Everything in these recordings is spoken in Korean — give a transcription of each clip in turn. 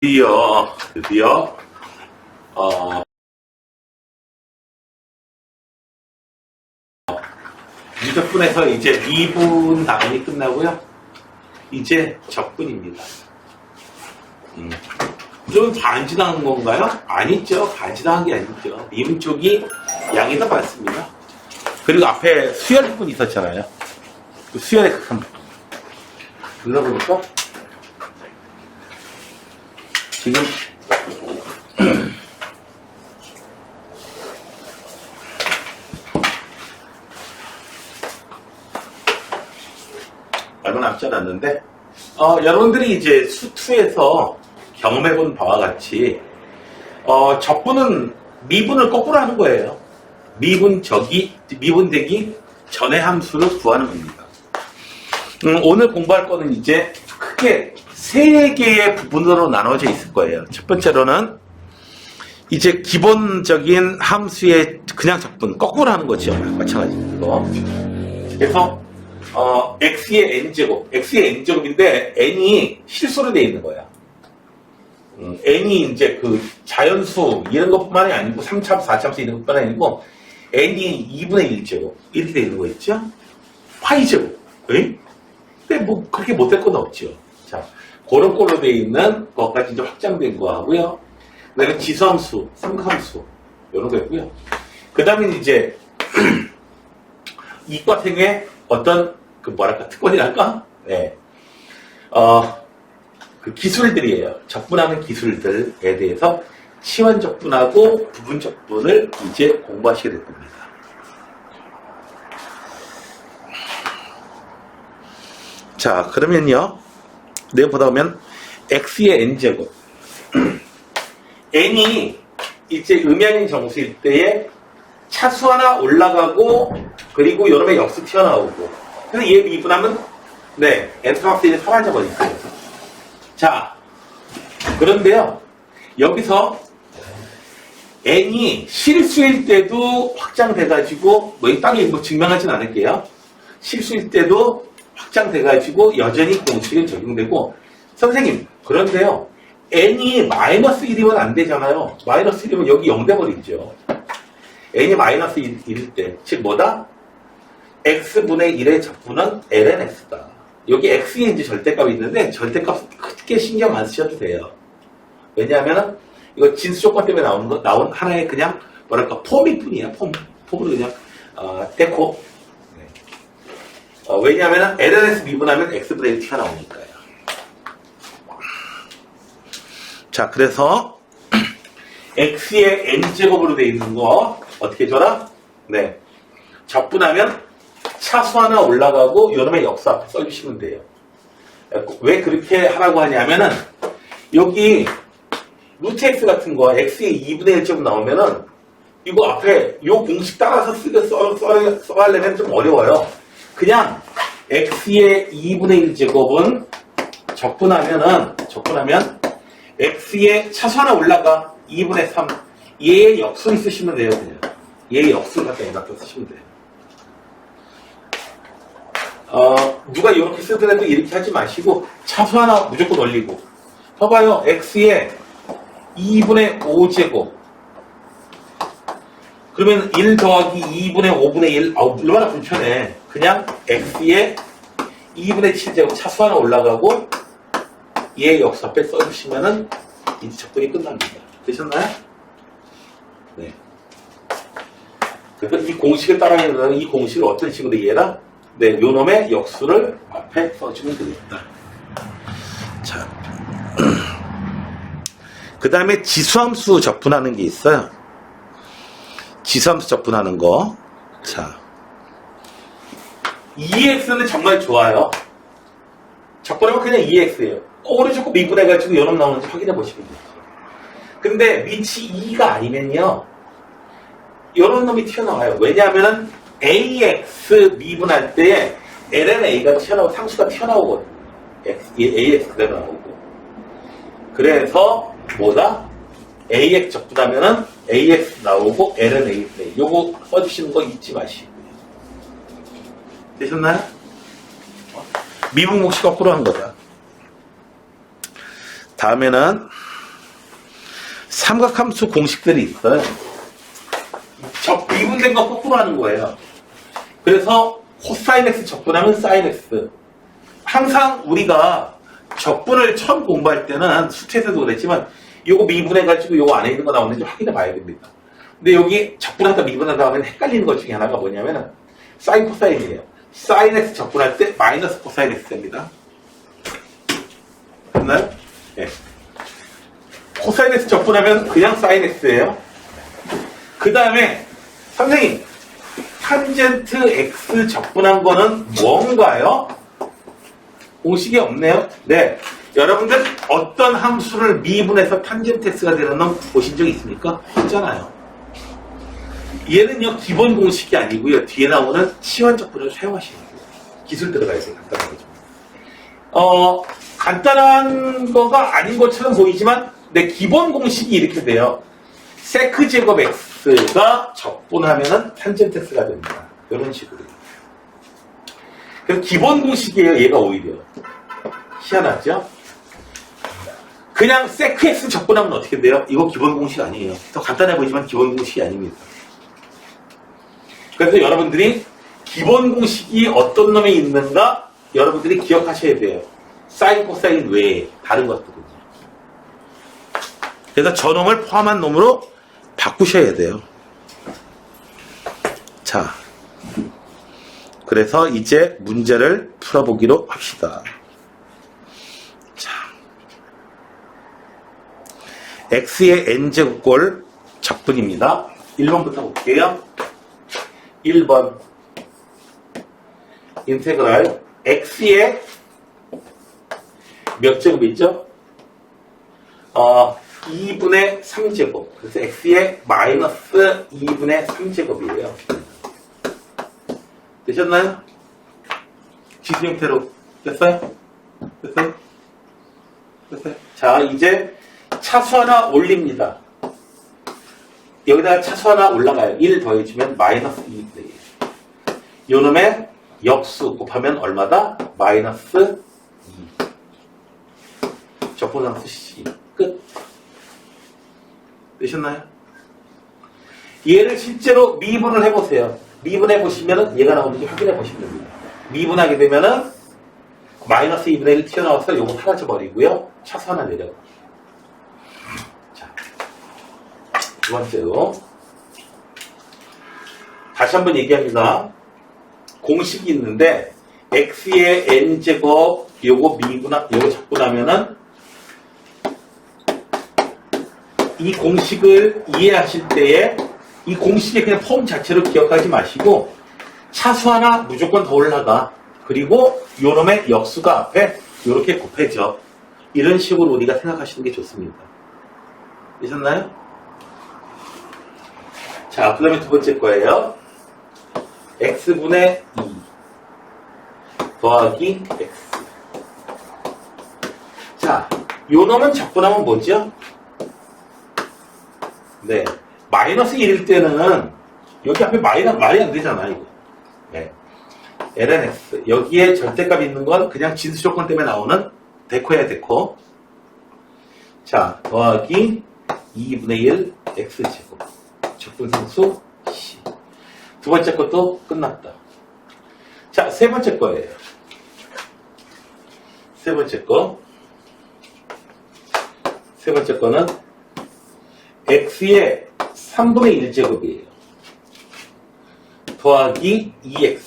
드디어 미적분에서 이제 미분 단원이 끝나고요. 이제 적분입니다. 좀 반지당한 건가요? 아니죠. 반지당한 게 아니죠. 미분 쪽이 양이 더 많습니다. 그리고 앞에 수열분 있었잖아요. 그 수열의 극한 부분. 눌러보니까 지금 얼마 남지 않았는데 여러분들이 이제 수2에서 경험해본 바와 같이 적분은 미분을 거꾸로 하는 거예요. 미분되기 전의 함수를 구하는 겁니다. 오늘 공부할 거는 이제 크게 세 개의 부분으로 나눠져 있을 거예요. 첫 번째로는 이제 기본적인 함수의 그냥 적분, 거꾸로 하는 거죠. 마찬가지로. 그래서 x의 n제곱인데 n이 실수로 되어 있는 거야. n이 이제 그 자연수 이런 것뿐만이 아니고 3참수, 4참수 이런 것뿐만이 아니고 n이 2분의 1제곱 이렇게 되어 있는 거 있죠? 파이제곱. 근데 뭐 그렇게 못될 건 없죠. 자, 그런 꼴로 되어 있는 것까지 이제 확장된 거 하고요. 그다음에 지수함수, 삼각함수 이런 거 있고요. 그 다음에 이제 이과생의 어떤 그 뭐랄까 특권이랄까? 네. 그 기술들이에요. 적분하는 기술들에 대해서 치환적분하고 부분적분을 이제 공부하시게 될 겁니다. 자, 그러면요. 내가 보다 보면 x의 n제곱 n이 이제 음양인 정수일 때에 차수 하나 올라가고 그리고 요놈의 역수 튀어나오고 그래서 얘 미분하면 네 n값이 사라져버리죠. 자, 그런데요 여기서 n이 실수일 때도 확장돼가지고 뭐 땅에 뭐 증명하진 않을게요. 실수일 때도 확장돼가지고 여전히 공식이 적용되고 선생님 그런데요 n이 마이너스 1이면 안 되잖아요. 마이너스 1이면 여기 0 돼버리죠. n이 마이너스 1일 때 즉 뭐다? x분의 1의 적분은 ln x다. 여기 x에 이제 절대값이 있는데 절대값 크게 신경 안 쓰셔도 돼요. 왜냐하면 이거 진수 조건 때문에 나온 하나의 그냥 뭐랄까 폼일 뿐이야. 폼으로 그냥 데코. 왜냐하면 ln x 미분하면 x분의 1 t가 나오니까요. 자, 그래서 x의 n제곱으로 되어 있는 거 어떻게 줘라? 네, 적분하면 차수 하나 올라가고 요놈의 역수 앞에 써주시면 돼요. 왜 그렇게 하라고 하냐면은 여기 루트 x 같은 거 x의 2분의 1제곱 나오면은 이거 앞에 요 공식 따라서 써가려면 좀 어려워요. 그냥 x의 2분의 1제곱은 적분하면 x의 차수 하나 올라가 2분의 3 얘의 역수를 쓰시면 돼요. 그냥 얘의 역수를 갖다 여기다 쓰시면 돼요. 누가 이렇게 쓰더라도 이렇게 하지 마시고 차수 하나 무조건 올리고 봐봐요. x의 2분의 5제곱 그러면 1 더하기 2분의 5분의 1 얼마나 불편해. 그냥 x의 2분의 7제곱 차수 하나 올라가고 얘의 역수 앞에 써주시면은 이제 적분이 끝납니다. 되셨나요? 네. 그래서 이 공식을 따라하는 이 공식을 어떤 식으로 이해해라? 네, 요 놈의 역수를 앞에 써주면 되겠다. 자, 그 다음에 지수함수 적분하는 게 있어요. 지수함수 적분하는 거. 자, EX는 정말 좋아요. 적분하면 그냥 EX예요. 오른쪽 미분해가지고 요놈 나오는지 확인해 보시면 돼요. 근데 밑이 2가 아니면요 요런 놈이 튀어나와요. 왜냐하면 AX 미분할 때 LNA가 튀어나오고 상수가 튀어나오거든요. AX가 나오고 그래서 뭐다? AX 적분하면은 AX 나오고 LNA 요거 써주시는 거 잊지 마시고요. 되셨나요? 미분 몫이 거꾸로 한 거다. 다음에는 삼각함수 공식들이 있어요. 미분된 거 거꾸로 하는 거예요. 그래서 코사인 x 적분하면 사인 x. 항상 우리가 적분을 처음 공부할 때는 수트에서도 그랬지만 요거 미분해가지고 요거 안에 있는 거 나오는지 확인해 봐야 됩니다. 근데 여기 적분하다 미분하다 하면 헷갈리는 것 중에 하나가 뭐냐면 사인 코사인이에요. 사인 x 적분할 때 마이너스 코사인 x입니다. 됐나요? 네. 코사인 x 적분하면 그냥 사인 x예요. 그 다음에 선생님 탄젠트 x 적분한 거는 뭔가요? 공식이 없네요. 네. 여러분들 어떤 함수를 미분해서 탄젠트 x가 되는 놈 보신 적 있습니까? 없잖아요. 얘는요 기본 공식이 아니고요. 뒤에 나오는 치환 적분을 사용하시는 거예요. 기술 들어가야 돼요. 간단한 거죠. 간단한 거가 아닌 것처럼 보이지만 네, 기본 공식이 이렇게 돼요. 세크 제곱 x가 적분하면은 탄젠트 x가 됩니다. 이런 식으로. 그래서 기본 공식이에요. 얘가 오히려 희한하죠? 그냥 세크 x 적분하면 어떻게 돼요? 이거 기본 공식 아니에요. 더 간단해 보이지만 기본 공식이 아닙니다. 그래서 여러분들이 기본 공식이 어떤 놈이 있는가 여러분들이 기억하셔야 돼요. 사인 코사인 외에 다른 것들은요. 그래서 저놈을 포함한 놈으로 바꾸셔야 돼요. 자, 그래서 이제 문제를 풀어보기로 합시다. 자, x의 n제곱꼴 적분입니다. 1번부터 볼게요. 1번 인테그랄 x의 몇 제곱이 있죠? 2분의 3제곱. 그래서 x의 마이너스 2분의 3제곱이에요. 되셨나요? 지수 형태로 됐어요? 됐어요? 됐어요? 자, 이제 차수 하나 올립니다. 여기다가 차수 하나 올라가요. 1 더해주면 마이너스 2 돼요. 요놈의 역수 곱하면 얼마다? 마이너스 2. 적분함수 C. 끝. 되셨나요? 얘를 실제로 미분을 해보세요. 미분해 보시면은 얘가 나오는지 확인해 보시면 됩니다. 미분하게 되면은 마이너스 2분의 1 튀어나와서 요거 사라져 버리고요. 차수 하나 내려가. 자, 두 번째로 다시 한번 얘기합니다. 공식이 있는데 x의 n제곱 요거 요거 적분하면은 이 공식을 이해하실 때에 이 공식의 그냥 폼 자체로 기억하지 마시고 차수 하나 무조건 더 올라가. 그리고 요놈의 역수가 앞에 요렇게 곱해져. 이런 식으로 우리가 생각하시는 게 좋습니다. 되셨나요? 자, 그 다음에 두 번째 거예요. x분의 2 더하기 x. 자, 요놈은 적분하면 뭐죠? 네. 마이너스 1일 때는 여기 앞에 마이너스 말이 안 되잖아, 이거. 네. ln x. 여기에 절대값이 있는 건 그냥 진수 조건 때문에 나오는 데코야, 데코. 자, 더하기 2분의 1 x제곱. 적분상수 c. 두 번째 것도 끝났다. 자, 세 번째 거예요. 세 번째 거. 세 번째 거는 x의 3분의 1제곱이에요. 더하기 2x.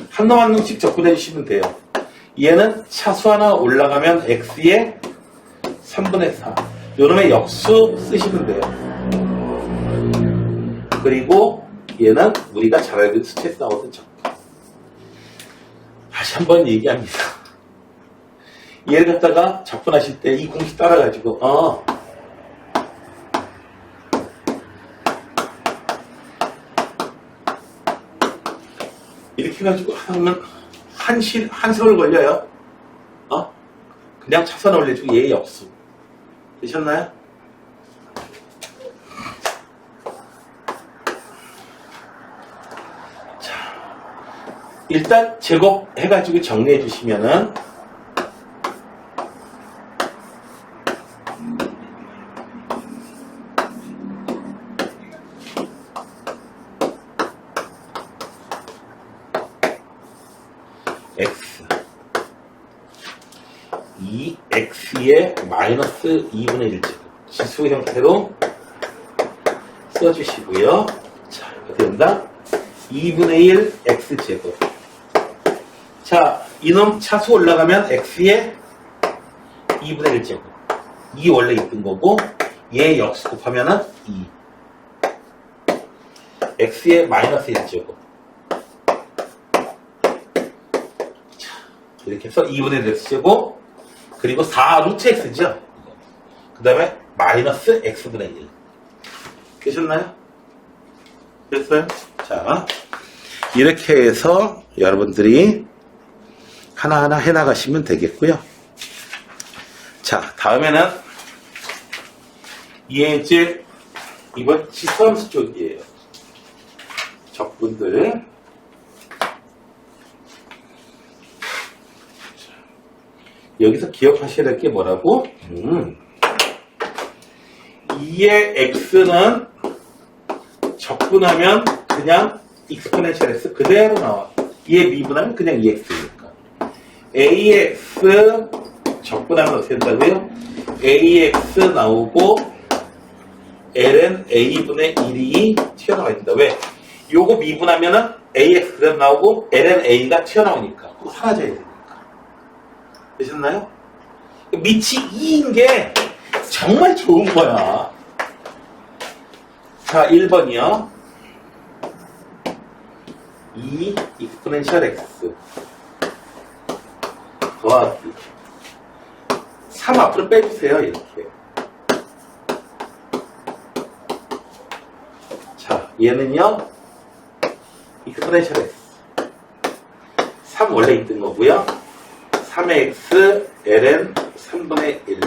한 놈 한 놈씩 적분해 주시면 돼요. 얘는 차수 하나 올라가면 x의 3분의 4. 요놈의 역수 쓰시면 돼요. 그리고 얘는 우리가 잘 알고 있는 수치에서 나오던 적분. 다시 한번 얘기합니다. 얘를 갖다가 적분하실 때 이 공식 따라가지고 이렇게 해가지고 하면 한 세월 걸려요. 그냥 차선 올려주고 얘의 역수. 되셨나요? 자, 일단 제곱해가지고 정리해 주시면은 마이너스 2분의 1제곱 지수 형태로 써주시고요. 자, 어떻게 된다? 2분의 1 x제곱. 자, 이놈 차수 올라가면 x에 2분의 1제곱. 2 원래 있던 거고 얘 역수 곱하면은 2. x에 마이너스 1제곱. 자, 이렇게 해서 2분의 1 x제곱 그리고 4 루트 x죠. 그 다음에 마이너스 x분의 1. 되셨나요? 됐어요? 자, 이렇게 해서 여러분들이 하나하나 해나가시면 되겠고요. 자, 다음에는 이제 이번 지수함수 쪽이에요. 적분들. 여기서 기억하셔야 될 게 뭐라고? 2의 x는 적분하면 그냥 exponential x 그대로 나와. 2의 미분하면 그냥 2x니까. ax 적분하면 어떻게 된다고요? ax 나오고 ln a분의 1이 튀어나와야 된다. 왜? 요거 미분하면은 ax 그대로 나오고 ln a가 튀어나오니까 또 사라져야 되니까. 되셨나요? 밑이 2인 게 정말 좋은 거야. 자, 1번이요. 2 exponential x 더하기 3 앞으로 빼주세요. 이렇게. 자, 얘는요. exponential x 3 원래 있던 거고요. 3의 x ln 3분의 1.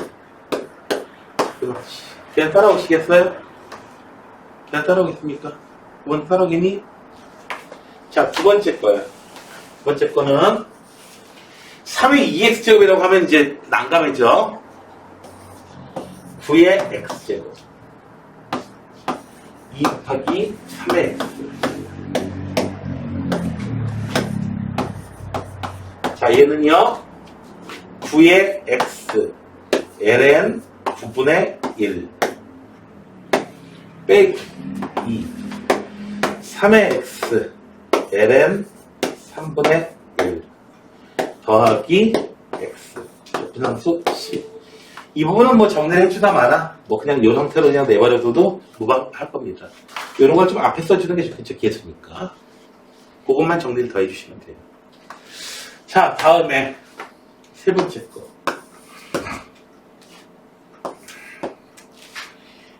그냥 따라오시겠어요? 그냥 따라오겠습니까? 두 번 따라오겠니? 자, 두 번째 거예요. 두 번째 거는 3의 2x제곱이라고 하면 이제 난감해져. 9의 x제곱 2 곱하기 3의 x. 자, 얘는요 9의 x ln 9분의 1 빼기 2 3의 x ln 3분의 1 더하기 x 분함수 10. 이 부분은 뭐 정리를 해주다 마나 뭐 그냥 이 형태로 그냥 내버려둬도 무방할 겁니다. 이런 걸 좀 앞에 써주는 게 좋겠죠. 계수니까 그것만 정리를 더 해주시면 돼요. 자, 다음에 세 번째 거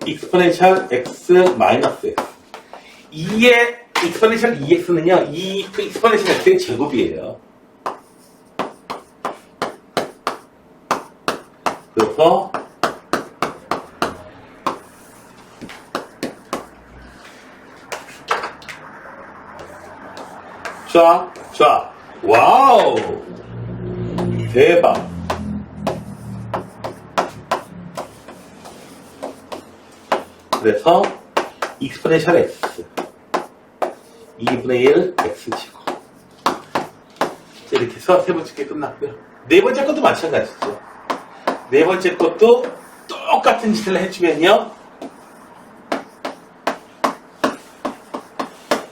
exponential x 마이너스 x. 2의 exponential 2x는요, 이 exponential x의 제곱이에요. 그래서 자, 와우, 대박. 그래서 exponential x 2분의 1 x제곱. 이렇게 해서 세 번째 게 끝났고요. 네 번째 것도 마찬가지죠. 네 번째 것도 똑같은 짓을 해주면요.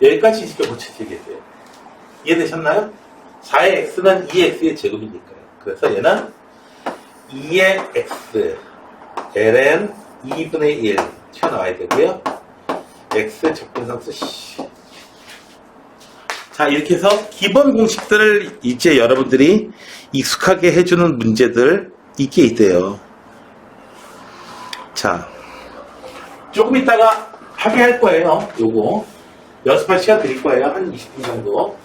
여기까지 지켜 고쳐지게 돼요. 이해되셨나요? 4의 x는 2x의 제곱이니까요. 그래서 얘는 2의 x ln 2분의 1 튀어나와야 되고요. x 적분상수 c. 자, 이렇게 해서 기본 공식들을 이제 여러분들이 익숙하게 해주는 문제들 있게 있대요. 자, 조금 있다가 하게 할 거예요. 요거 연습할 시간 드릴 거예요. 한 20분 정도.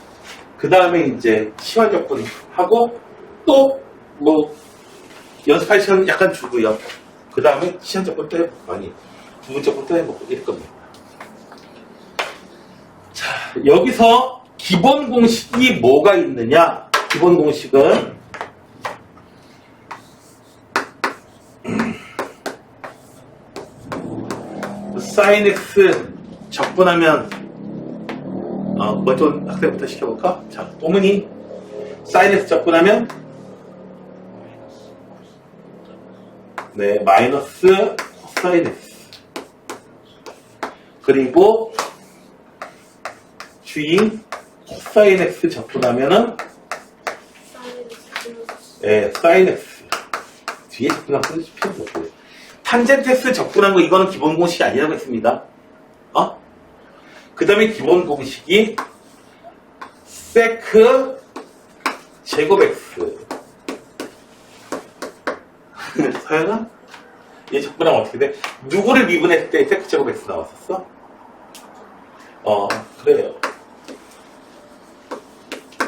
그 다음에 이제 시험 접근 하고 또 뭐 연습할 시간 약간 주고요. 그 다음에 시험 접근 또 해보고, 아니 부분 접근 또 해보고 이럴 겁니다. 자, 여기서 기본 공식이 뭐가 있느냐? 기본 공식은 sin x 적분하면 먼저 학생부터 시켜볼까? 자, 또문이 sin x 적분하면 네, 마이너스 코사인 x. 그리고 주인 코사인 x 접근하면은 네, 사인 x. 뒤에 접근하면 쓰실 필요도 없고요. 탄젠트 x 접근한 거 이거는 기본 공식이 아니라고 했습니다. 그 다음에 기본 공식이 세크 제곱 x. 서연아? 얘 접근하면 어떻게 돼? 누구를 미분했을 때 세크 제곱 x 나왔었어? 그래요.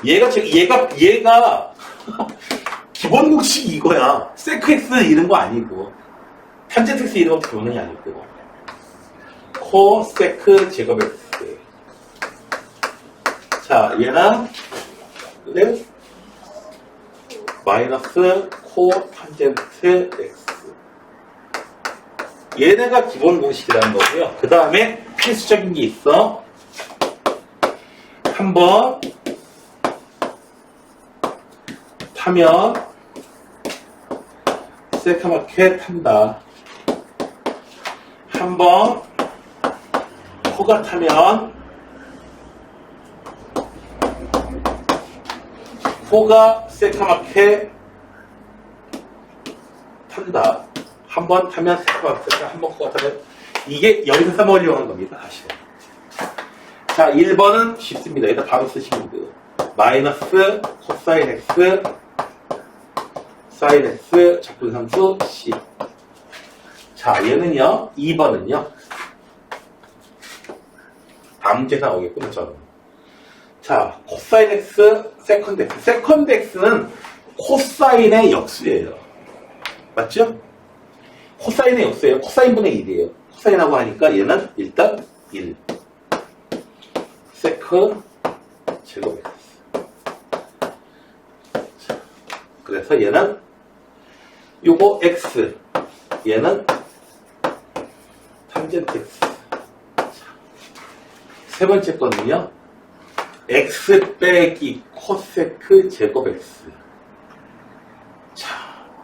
얘가 기본 공식이 이거야. 세크 x 이런 거 아니고 탄젠트 x 이런 거 기본이 아니고 코 세크 제곱 x. 자, 얘는 그래 마이너스 코 탄젠트 x. 얘네가 기본 공식이라는 거고요. 그 다음에 필수적인 게 있어. 한번 타면 새까맣게 탄다. 한번 코가 타면 코가 새까맣게 탄다. 한번 타면 새까맣게 한번 코가 타면 이게 여기서 써먹으려고 하는 겁니다. 다시. 자, 1번은 쉽습니다. 일단 바로 쓰시면 돼요. 마이너스 코사인 x 사인 x 적분상수 c. 자, 얘는요. 2번은요. 다음 문제에서 나오겠군요. 저는. 자, 코사인 x 세컨드 x. 세컨드 x는 코사인의 역수예요. 맞죠? 코사인의 역수예요. 코사인분의 1이에요. 코사인하고 하니까 얘는 일단 1. 세컨 제곱 x. 그래서 얘는 요거 x. 얘는 탄젠트 x. 세 번째 거는요. x 빼기 코세크 제곱 x. 자,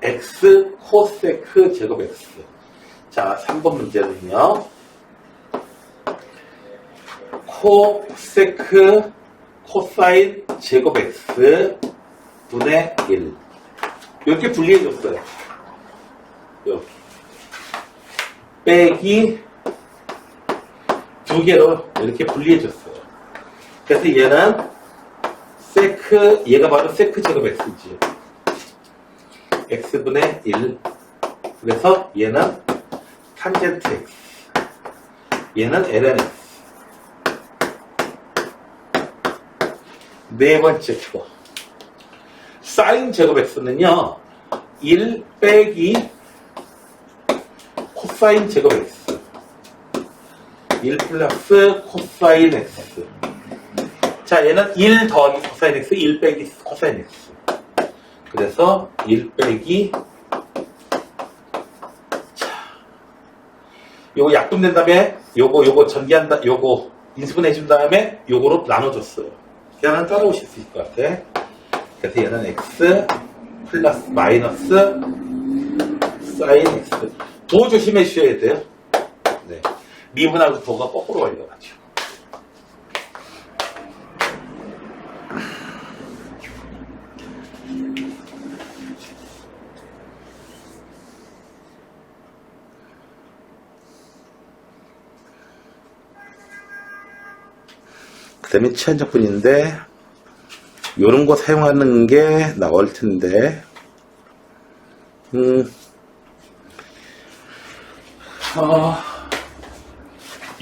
x 코세크 제곱 x. 자, 3번 문제는요. 코세크 코사인 제곱 x 분의 1. 이렇게 분리해줬어요. 이렇게. 빼기 두 개로 이렇게 분리해줬어요. 그래서 얘는 세크, 얘가 바로 세크 제곱 x지. x분의 1. 그래서 얘는 탄젠트 x. 얘는 ln x. 네 번째 거. 사인 제곱 x는요. 1 빼기 코사인 제곱 x. 1 플러스 코사인 x. 자, 얘는 1 더하기 코사인 x, 1 빼기 코사인 x. 그래서 1 빼기. 자, 요거 약분된 다음에 요거 전기한다, 요거 인수분해 준 다음에 요거로 나눠줬어요. 그냥 따라오실 수 있을 것 같아. 그래서 얘는 x 플러스 마이너스 사인 x. 도 조심해 주셔야 돼요. 네. 미분하고 도가 거꾸로 걸려가지고. 그 다음에 치환적분인데 요런 거 사용하는 게 나올 텐데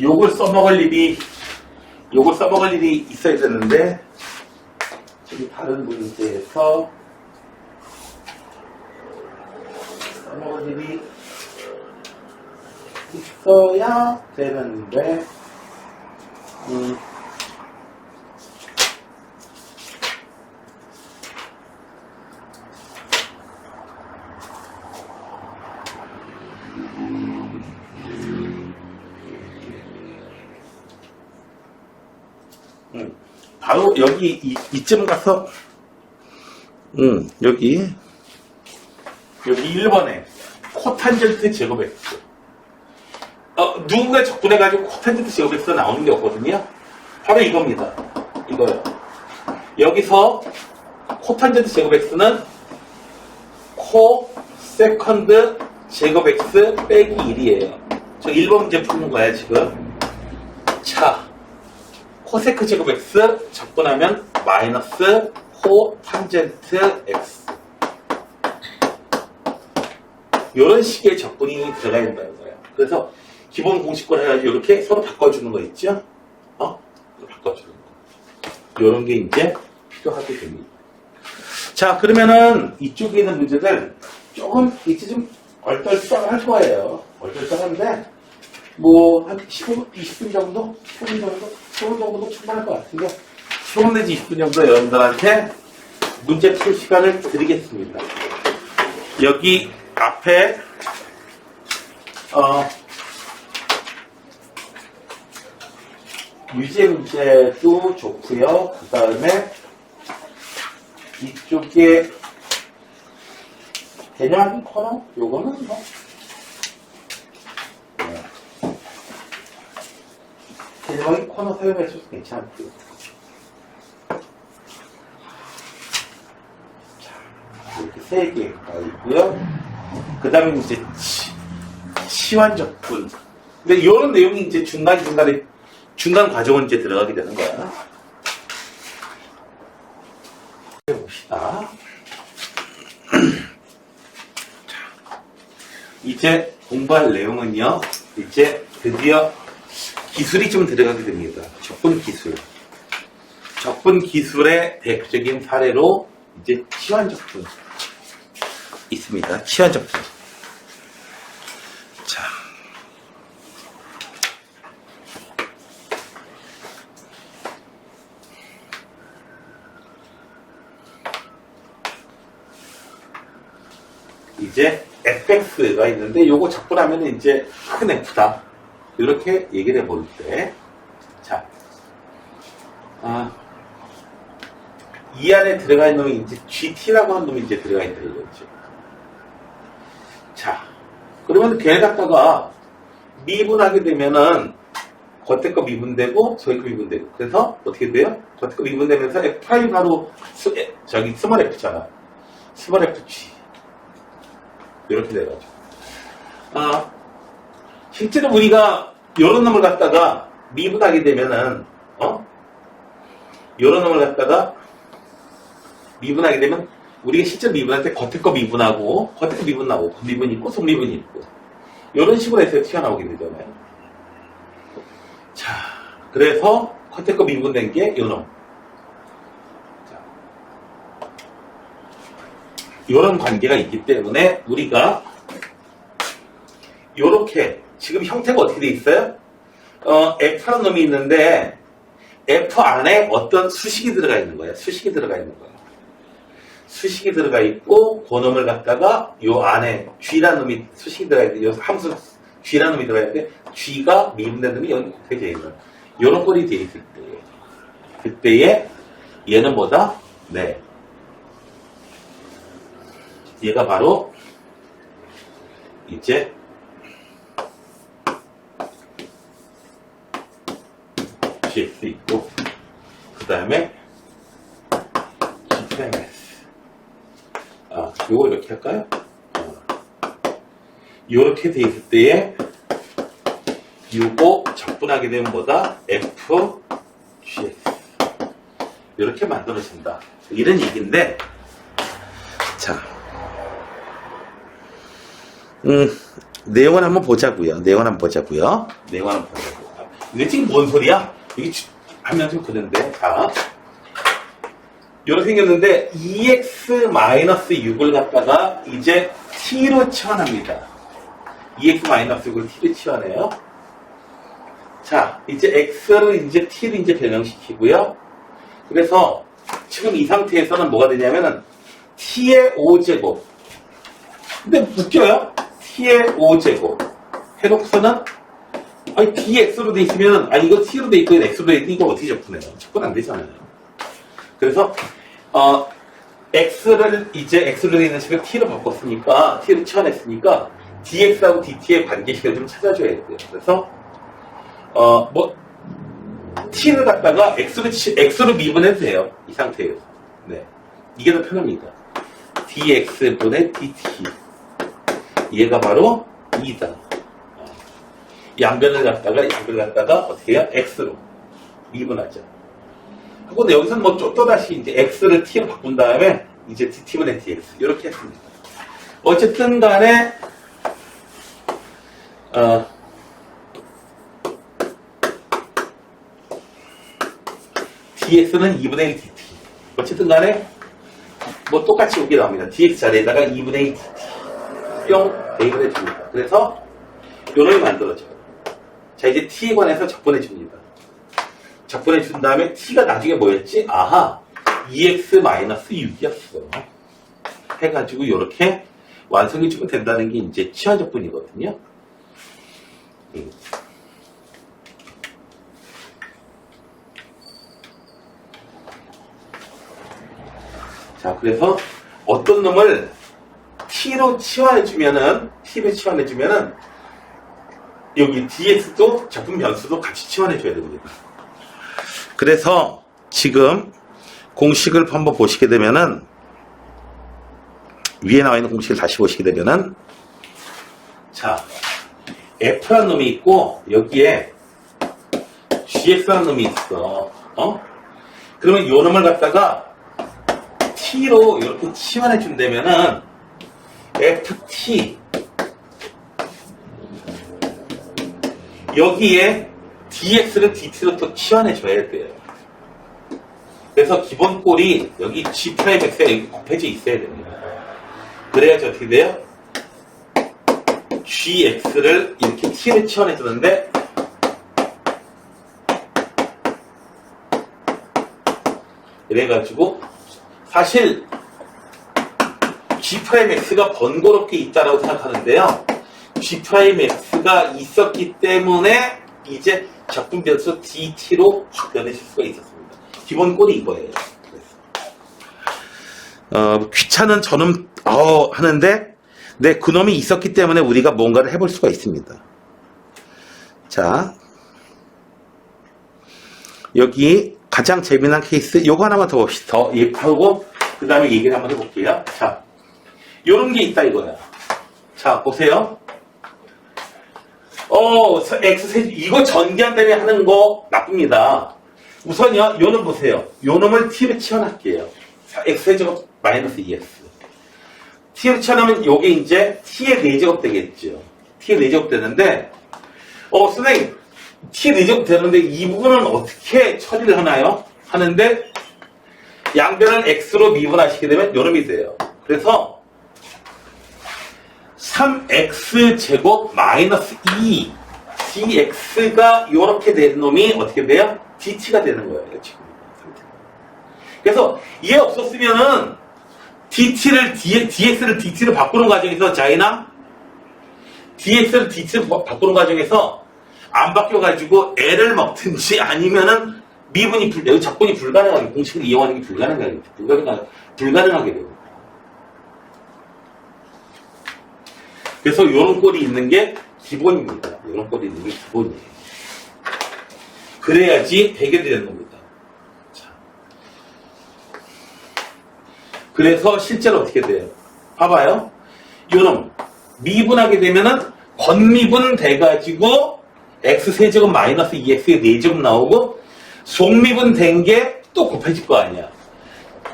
요걸 써먹을 일이 있어야 되는데 저기 다른 문제에서 써먹을 일이 있어야 되는데 바로 여기 이쯤 가서 여기 1번에 코탄젠트 제곱 x. 누군가 적분해가지고 코탄젠트 제곱 x가 나오는 게 없거든요. 바로 이겁니다. 이거요. 여기서 코탄젠트 제곱 x는 코 세컨드 제곱 x 빼기 1이에요. 저 1번 문제 푸는 거야, 지금. 자, 코세크 제곱 x 적분하면 마이너스 코 탄젠트 x. 이런 식의 적분이 들어가 있다는 거예요. 그래서 기본 공식권 해가지고 이렇게 서로 바꿔주는 거 있죠? 바꿔주는 거. 이런 게 이제 필요하게 됩니다. 자, 그러면은 이쪽에 있는 문제들 조금 이제 좀 얼떨떨할 거예요. 얼떨떨한데 뭐 한 15분, 20분 정도? 15분 정도도 충분할 것 같은데 15분 내지 20분 정도 여러분들한테 문제 풀 시간을 드리겠습니다. 여기 앞에 유제 문제도 좋고요. 그 다음에 이쪽에 개념학인 코너 요거는 뭐 개념학인 코너 사용해줘도 괜찮고요. 자, 이렇게 3개가 있고요. 그 다음에 이제 치환적분. 근데 이런 내용이 이제 중간 과정은 이제 들어가게 되는 거야. 해봅시다. 이제 공부할 내용은요, 이제 드디어 기술이 좀 들어가게 됩니다. 적분 기술. 적분 기술의 대표적인 사례로 이제 치환적분 있습니다. 치환적분. 자. 이제 fx가 있는데 요거 적분하면 이제 큰 f다. 이렇게 얘기를 해볼 때, 자, 이 안에 들어가 있는 놈이 이제 gt라고 하는 놈이 이제 들어가 있다 이거죠. 자, 그러면 걔네 갖다가 미분하게 되면은 겉에 거 미분되고 저기 거 미분되고, 그래서 어떻게 돼요? 겉에 거 미분되면서 f' 바로 스몰 f잖아. 스몰 fg. 이렇게 돼가지고. 실제로 우리가 요런 놈을 갖다가 미분하게 되면은, 요런 놈을 갖다가 미분하게 되면, 우리가 실제로 미분할 때 겉에 거 미분하고, 겉에 거 미분 나오고, 미분 있고, 속미분이 있고, 요런 식으로 해서 튀어나오게 되잖아요. 자, 그래서 겉에 거 미분된 게 요 놈. 이런 관계가 있기 때문에 우리가 요렇게 지금 형태가 어떻게 돼 있어요? F라는 놈이 있는데 F 안에 어떤 수식이 들어가 있는 거예요. 수식이 들어가 있는 거예요. 수식이 들어가 있고 그 놈을 갖다가 요 안에 G라는 놈이 수식이 들어가 있는데 요 함수 G라는 놈이 들어가 있는데 G가 미분된 놈이 여기 곱해져 있는 요런 꼴이 돼 있을 때 그때에 얘는 뭐다? 네. 얘가 바로 이제 gx 있고 그 다음에 gms. 요거 이렇게 할까요? 요렇게 돼 있을 때에 요거 적분하게 되면 뭐다? f gx. 요렇게 만들어진다. 이런 얘기인데, 자. 내용을 한번 보자고요. 이게 지금 뭔 소리야? 이게 하면 좀 그런데. 자, 이렇게 생겼는데 2x-6을 갖다가 이제 t로 치환합니다. 2x-6을 t로 치환해요. 자, 이제 x를 이제 t로 이제 변형시키고요. 그래서 지금 이 상태에서는 뭐가 되냐면은 t의 5제곱. 근데 웃겨요. t의 5제곱 해놓고서는 아니 dx로 돼 있으면 이거 t로 돼 있고 x로 돼 있고 이거 어떻게 적분해요? 적분 안 되잖아요. 그래서 x를 이제 x로 돼 있는 식을 t로 바꿨으니까 t로 치환했으니까 dx하고 dt의 관계식을 좀 찾아줘야 돼요. 그래서 t를 갖다가 x로 미분해도 돼요. 이 상태에서. 네. 이게 더 편합니다. dx분의 dt. 얘가 바로 2다. 양변을 갖다가 어떻게 해요? x로 미분하죠. 하고 여기서는 또다시 이제 x를 t로 바꾼 다음에 이제 dt분의 dx. 이렇게 했습니다. 어쨌든 간에, dx는 2분의 1 dt. 어쨌든 간에, 똑같이 여기 나옵니다. dx 자리에다가 2분의 1 dt. 뿅, 대입을 해줍니다. 그래서, 요놈이 만들어져요. 자, 이제 t에 관해서 적분해줍니다. 적분해준 다음에 t가 나중에 뭐였지? 아하, 2x-6이었어. 해가지고, 요렇게 완성해주면 된다는 게 이제 치환적분이거든요. 자, 그래서 어떤 놈을 t로 치환해주면은 여기 dx도 적분 변수도 같이 치환해줘야 됩니다. 그래서 지금 공식을 한번 보시게 되면은 위에 나와 있는 공식을 다시 보시게 되면은 자, f라는 놈이 있고 여기에 gx라는 놈이 있어. 그러면 요 놈을 갖다가 t로 이렇게 치환해 준다면은 ft 여기에 dx를 dt로 또 치환해 줘야 돼요. 그래서 기본 꼴이 여기 g'x에 여기 곱해져 있어야 됩니다. 그래야지 어떻게 돼요? gx를 이렇게 t를 치환해 주는데 그래가지고 사실 g'x가 번거롭게 있다라고 생각하는데요. g'x가 있었기 때문에 이제 적분 변수 dt로 변해질 수가 있었습니다. 기본 꼴이 이거예요. 귀찮은 저놈 하는데 네, 그놈이 있었기 때문에 우리가 뭔가를 해볼 수가 있습니다. 자, 여기 가장 재미난 케이스 요거 하나만 더 봅시다. 더 하고 그 다음에 얘기를 한번 해볼게요. 자, 요런 게 있다 이거야. 자, 보세요. x세제 이거 전개한 다음에 하는 거 나쁩니다. 우선요, 요놈 보세요. 요놈을 t로 치환할게요. 자, x세제곱 마이너스 2x. t로 치환하면 요게 이제 t의 4제곱 되겠죠. t의 4제곱 되는데, 선생님, t의 4제곱 되는데 이 부분은 어떻게 처리를 하나요? 하는데, 양변을 x로 미분하시게 되면 요놈이 돼요. 그래서, 3x제곱 마이너스 2 dx가 요렇게 된 놈이 어떻게 돼요? dt가 되는 거예요, 지금. 그래서 이해 없었으면은 dx를 dt로 바꾸는 과정에서 자이나 dx를 dt로 바꾸는 과정에서 안 바뀌어가지고 애를 먹든지 아니면은 미분이 적분이 불가능하게 공식을 이용하는 게 불가능하게 돼요. 그래서 이런 꼴이 있는 게 기본입니다. 이런 꼴이 있는 게 기본이에요. 그래야지 해결이 되는 겁니다. 자. 그래서 실제로 어떻게 돼요? 봐봐요. 요놈 미분하게 되면은 건미분 돼가지고 x세제곱 마이너스 2x의 4제곱 나오고 속미분 된 게 또 곱해질 거 아니야.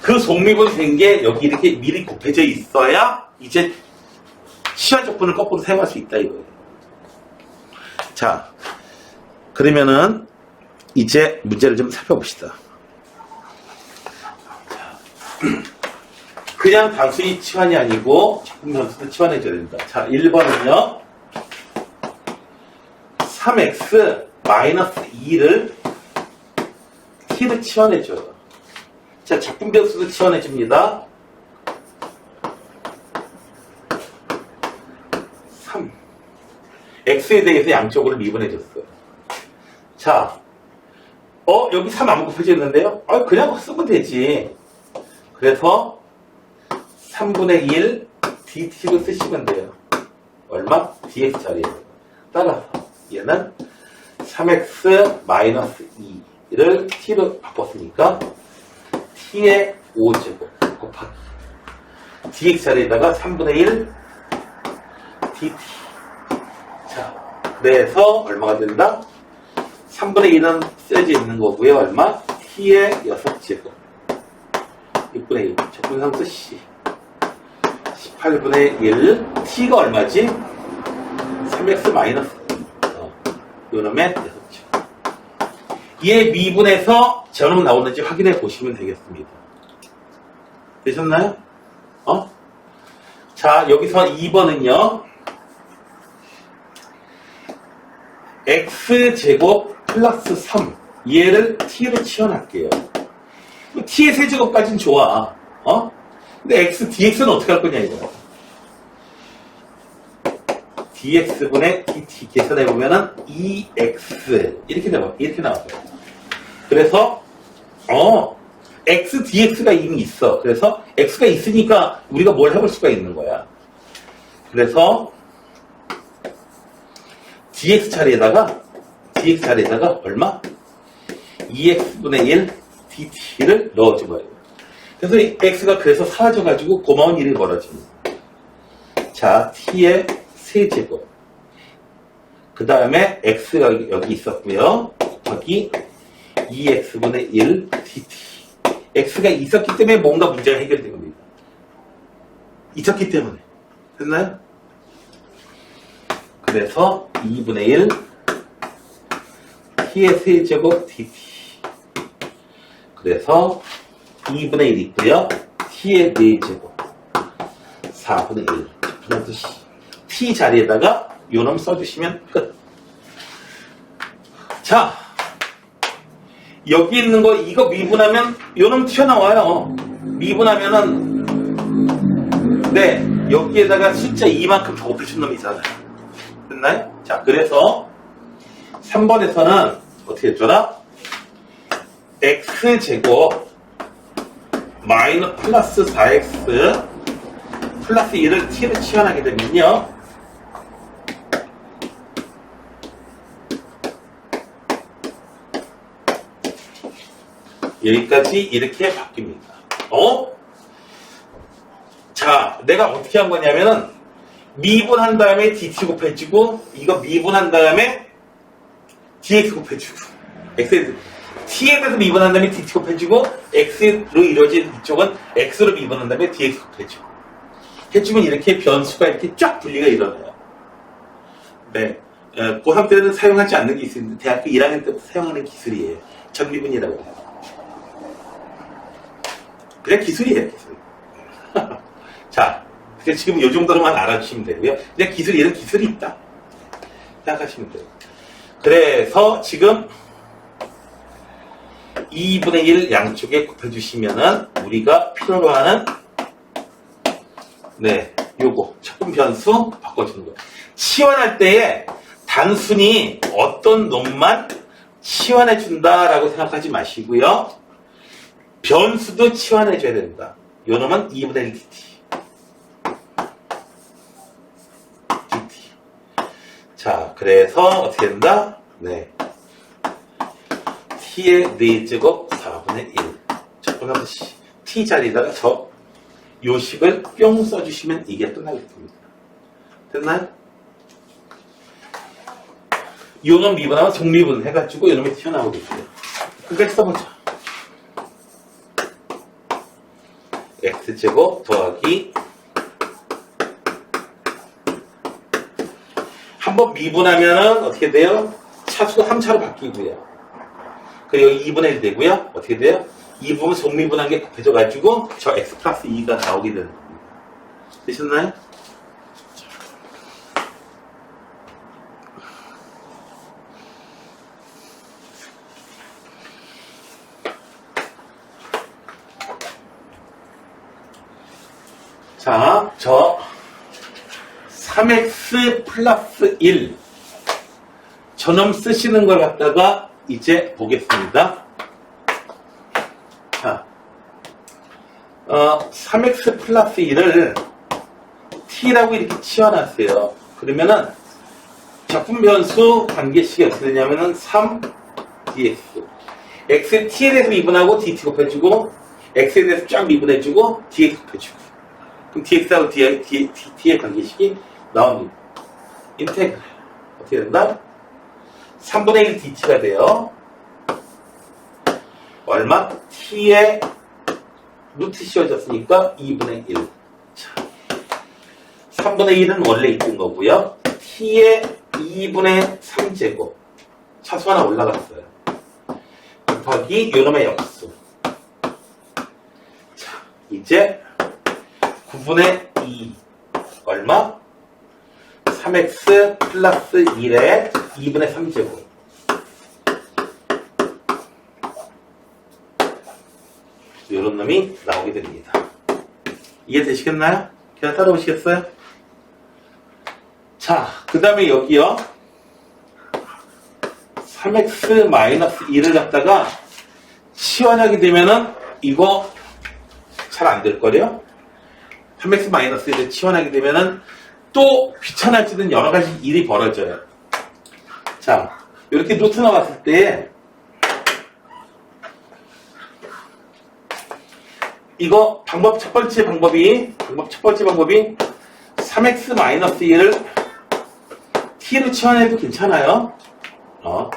그 속미분 된 게 여기 이렇게 미리 곱해져 있어야 이제 치환적분을 거꾸로 사용할 수 있다 이거예요. 자, 그러면은 이제 문제를 좀 살펴봅시다. 그냥 단순히 치환이 아니고 적분 변수도 치환해줘야 된다. 자, 1번은요. 3x 마이너스 2를 t로 치환해줘요. 자, 적분 변수도 치환해줍니다. 3. x에 대해서 양쪽으로 미분해줬어요. 자, 여기 3 안 곱해져 있는데요? 그냥 쓰면 되지. 그래서 3분의 1 dt로 쓰시면 돼요. 얼마? dx 자리에. 따라서 얘는 3x 마이너스 2를 t로 바꿨으니까 t의 5제곱 곱하기 dx 자리에다가 3분의 1 dt. 자, 그래서 얼마가 된다? 3분의 1은 쓰여져 있는 거고요. 얼마? t의 6제곱 6분의 1 적분상수 c 18분의 1 t가 얼마지? 3x 마이너스 요놈의 6제곱. 얘 미분에서 제곱 나오는지 확인해 보시면 되겠습니다. 되셨나요? 자, 여기서 2번은요. x제곱 플러스 3 얘를 t로 치워놨게요. t의 세제곱까지는 좋아. 근데 dx는 어떻게 할 거냐 이거. dx분의 dt 계산해보면은 2x 이렇게 나와요. 그래서 x dx가 이미 있어. 그래서 x가 있으니까 우리가 뭘 해볼 수가 있는 거야. 그래서 dx 자리에다가 얼마? 2x분의 1 dt를 넣어준 거예요. 그래서 이 x가 그래서 사라져가지고 고마운 일이 벌어집니다. 자, t의 세제곱. 그 다음에 x가 여기 있었고요. 곱하기 2x분의 1 dt. x가 있었기 때문에 뭔가 문제가 해결된 겁니다. 있었기 때문에. 됐나요? 그래서 2분의 1 t의 세제곱 dt. 그래서 2분의 1 있고요. t의 4제곱 4분의 1 플러스 c. t 자리에다가 요놈 써주시면 끝. 자, 여기 있는 거 이거 미분하면 요놈 튀어나와요. 미분하면은 네, 여기에다가 숫자 2만큼 더 곱해준 놈이잖아요. 됐나요? 자, 그래서 3번에서는 어떻게 했더라? x제곱 마이너스 플러스 4x 플러스 1을 t로 치환하게 되면요. 여기까지 이렇게 바뀝니다. 자, 내가 어떻게 한 거냐면은 미분한 다음에 dt 곱해주고 이거 미분한 다음에 dx 곱해주고 t에 대해서 미분한 다음에 dt 곱해주고 x로 이루어진 이쪽은 x로 미분한 다음에 dx 곱해주고 해주면 이렇게 변수가 이렇게 쫙 분리가 일어나요. 네, 고3 때는 사용하지 않는 기술인데 대학교 1학년 때부터 사용하는 기술이에요. 전미분이라고 해요. 그냥 기술이에요, 기술. 자, 지금 이 정도로만 알아주시면 되고요. 그냥 얘는 기술이 있다 생각하시면 돼요. 그래서 지금 2분의 1 양쪽에 곱해주시면은 우리가 필요로 하는 네, 요거 적분 변수 바꿔주는 거예요. 치환할 때에 단순히 어떤 놈만 치환해준다라고 생각하지 마시고요. 변수도 치환해줘야 된다. 요 놈은 2분의 1 dt. 자, 그래서 어떻게 된다? 네. t의 4제곱 4분의 1. 적분하면 c. t 자리에다가 요식을 뿅 써주시면 이게 끝나겠습니다. 됐나요? 요놈 미분하고 정미분 해가지고 요놈이 튀어나오겠어요. 끝까지 써보자. x제곱 더하기 한번 미분하면은 어떻게 돼요? 차수가 3차로 바뀌고요. 그리고 2분의 1 되고요. 어떻게 돼요? 2분은 정미분한 게 곱해져가지고 저 x 플러스 2가 나오게 되는 겁니다. 되셨나요? 자, 저 3x 플러스 1 저놈 쓰시는 걸 갖다가 이제 보겠습니다. 자, 3x 플러스 1을 t라고 이렇게 치워놨어요. 그러면은 적분 변수 관계식이 어떻게 되냐면은 3dx. x에 t에 대해서 미분하고 dt 곱해주고, x에 대해서 쫙 미분해주고, dx 곱해주고. 그럼 dx하고 dt의 관계식이 나옵니다. 인테그랄. 어떻게 된다? 3분의 1 dt가 돼요. 얼마? t에 루트 씌워졌으니까 2분의 1. 자, 3분의 1은 원래 있던 거고요. t에 2분의 3제곱. 차수 하나 올라갔어요. 곱하기 요놈의 역수. 자, 이제 9분의 2. 얼마? 3x 플러스 1에 2분의 3제곱. 이런 놈이 나오게 됩니다. 이해되시겠나요? 그냥 따라오시겠어요? 자, 그 다음에 여기요. 3x-1을 갖다가 치환하게 되면은 이거 잘 안 될 거래요. 3x-1을 치환하게 되면은 또 귀찮아지는 여러 가지 일이 벌어져요. 자, 이렇게 루트 나왔을 때 이거 첫 번째 방법이 3x-1을 t로 치환해도 괜찮아요.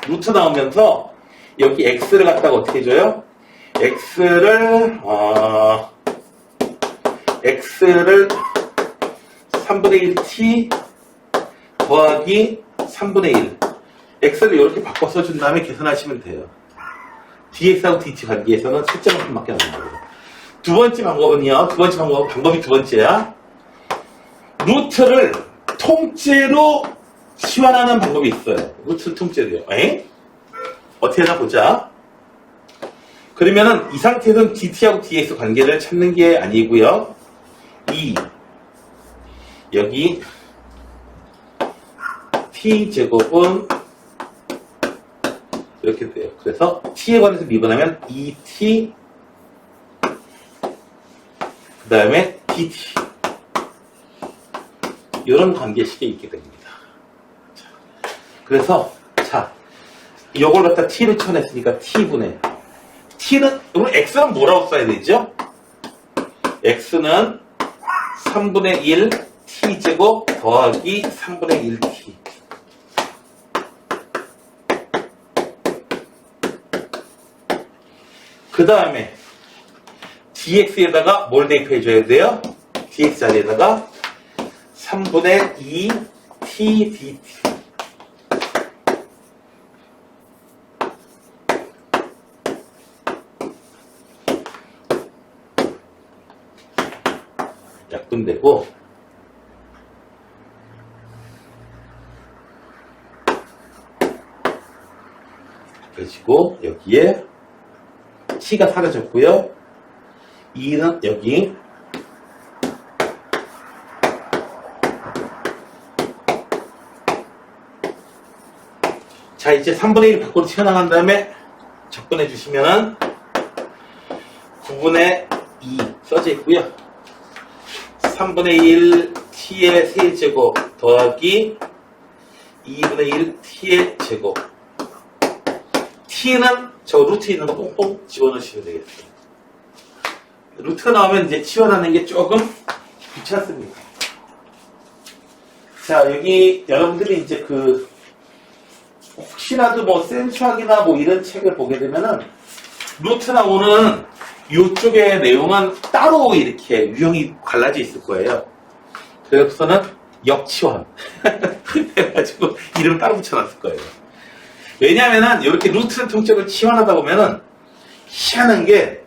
루트 나오면서 여기 x를 갖다가 어떻게 해줘요? x를 3분의 1t 더하기 3분의 1. x를 이렇게 바꿔 써준 다음에 계산하시면 돼요. dx하고 dt 관계에서는 숫자만큼밖에 안 나와요. 두 번째 방법은요. 방법이 두 번째야. 루트를 통째로 치환하는 방법이 있어요. 루트를 통째로요. 어떻게 하나 보자. 그러면은 이 상태에서는 dt하고 dx 관계를 찾는 게 아니고요. 여기 t제곱은 이렇게 돼요. 그래서 t에 관해서 미분하면 2t 그 다음에 dt 이런 관계식이 있게 됩니다. 자, 그래서 자 이걸 갖다 t를 쳐냈으니까 t분의 t는 오늘 x는 뭐라고 써야 되죠? x는 3분의 1 t제곱 더하기 3분의 1t. 그 다음에 dx에다가 뭘 대입해줘야 돼요? dx 자리에다가 3분의 2 t dt. 약분되고 그리고 여기에 t가 사라졌고요. 2는 여기 자 이제 3분의 1 밖으로 튀어나간 다음에 적분해 주시면은 9분의 2 써져 있고요. 3분의 1 t의 세제곱 더하기 2분의 1 t의 제곱. t는 저 루트 있는 거 뽕뽕 집어넣으시면 되겠어요. 루트가 나오면 이제 치환하는 게 조금 귀찮습니다. 자, 여기 여러분들이 이제 혹시라도 뭐 쌤 수학이나 뭐 이런 책을 보게 되면은 루트 나오는 이쪽의 내용은 따로 이렇게 유형이 갈라져 있을 거예요. 그래서는 역치환 해가지고 이름 따로 붙여놨을 거예요. 왜냐면은 이렇게 루트를 통째로 치환하다 보면은 희한한 게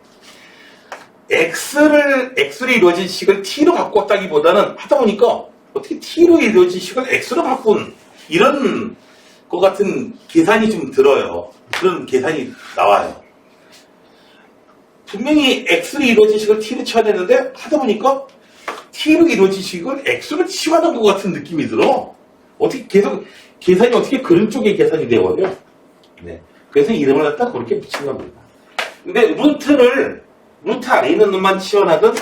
x로 이루어진 식을 t로 바꿨다기보다는 하다 보니까 어떻게 t로 이루어진 식을 x로 바꾼 이런 것 같은 계산이 좀 들어요. 그런 계산이 나와요. 분명히 x로 이루어진 식을 t로 치환했는데 하다 보니까 t로 이루어진 식을 x로 치환한 것 같은 느낌이 들어. 어떻게 계속 계산이 어떻게 그런 쪽의 계산이 되어버려. 네. 그래서 이름을 갖다 그렇게 붙인 겁니다. 근데 루트 안에 있는 놈만 치환하든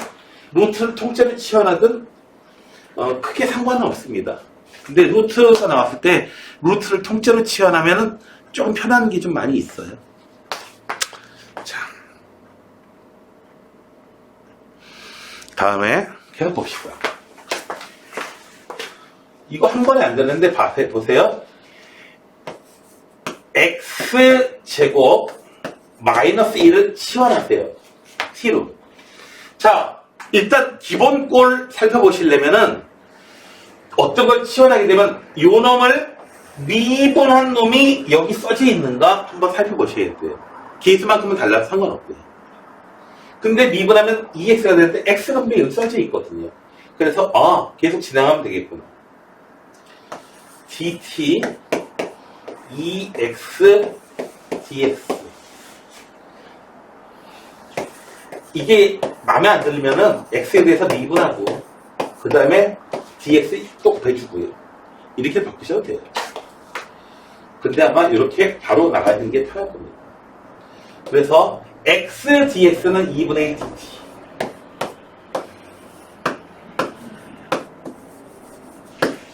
루트를 통째로 치환하든 크게 상관은 없습니다. 근데 루트가 나왔을 때 루트를 통째로 치환하면 조금 편한 게 좀 많이 있어요. 자, 다음에 계속 봅시다. 이거 한 번에 안 되는데 보세요. x제곱 마이너스 1을 치환하세요. t로. 자, 일단 기본 꼴 살펴보시려면은 어떤 걸 치환하게 되면 요 놈을 미분한 놈이 여기 써져 있는가 한번 살펴보셔야 돼요. 개수만큼은 달라서 상관없고요. 근데 미분하면 2x가 될 때 x가 분명히 여기 써져 있거든요. 그래서 계속 진행하면 되겠구나. dt 2x dx 이게 마음에 안 들면은 x에 대해서 미분하고 그 다음에 dx 또 곱해주고요. 이렇게 바꾸셔도 돼요. 근데 아마 이렇게 바로 나가는 게 편할 겁니다. 그래서 x dx는 2분의 1 dt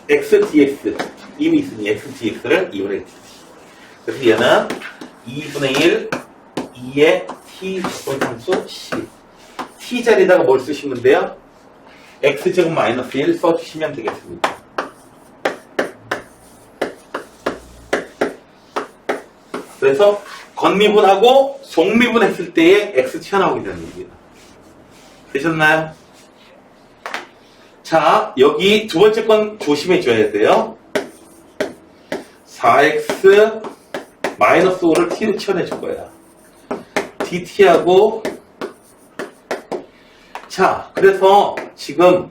x dx 이미 있으니 x dx를 2분의 1 dt 그래서 얘는 2분의 1 2의 t 적분함수 10 t 자리에다가 뭘 쓰시면 돼요? x제곱 마이너스 1 써주시면 되겠습니다. 그래서 건미분하고 속미분 했을 때에 x 튀어나오게 되는 겁니다. 되셨나요? 자, 여기 두 번째 건 조심해 줘야 돼요. 4x 마이너스 5를 t로 치환해 줄 거야. dt하고 자, 그래서 지금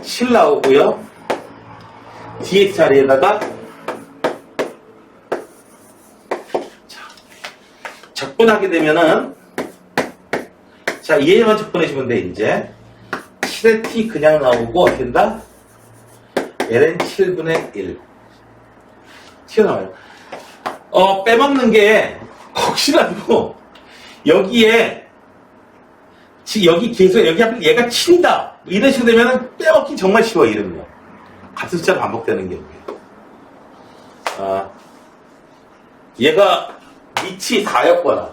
7 나오고요. dx 자리에다가 적분하게 되면은 자, 얘만 적분해주면 돼. 이제 7의 t 그냥 나오고 어떻게 된다? ln 7분의 1 튀어나와요. 빼먹는 게 혹시라도 여기에 여기 계속 여기 앞에 얘가 7이다 이런 식으로 되면은 빼먹기 정말 쉬워. 이름요. 같은 숫자가 반복되는 경우에 얘가 밑이 4였거나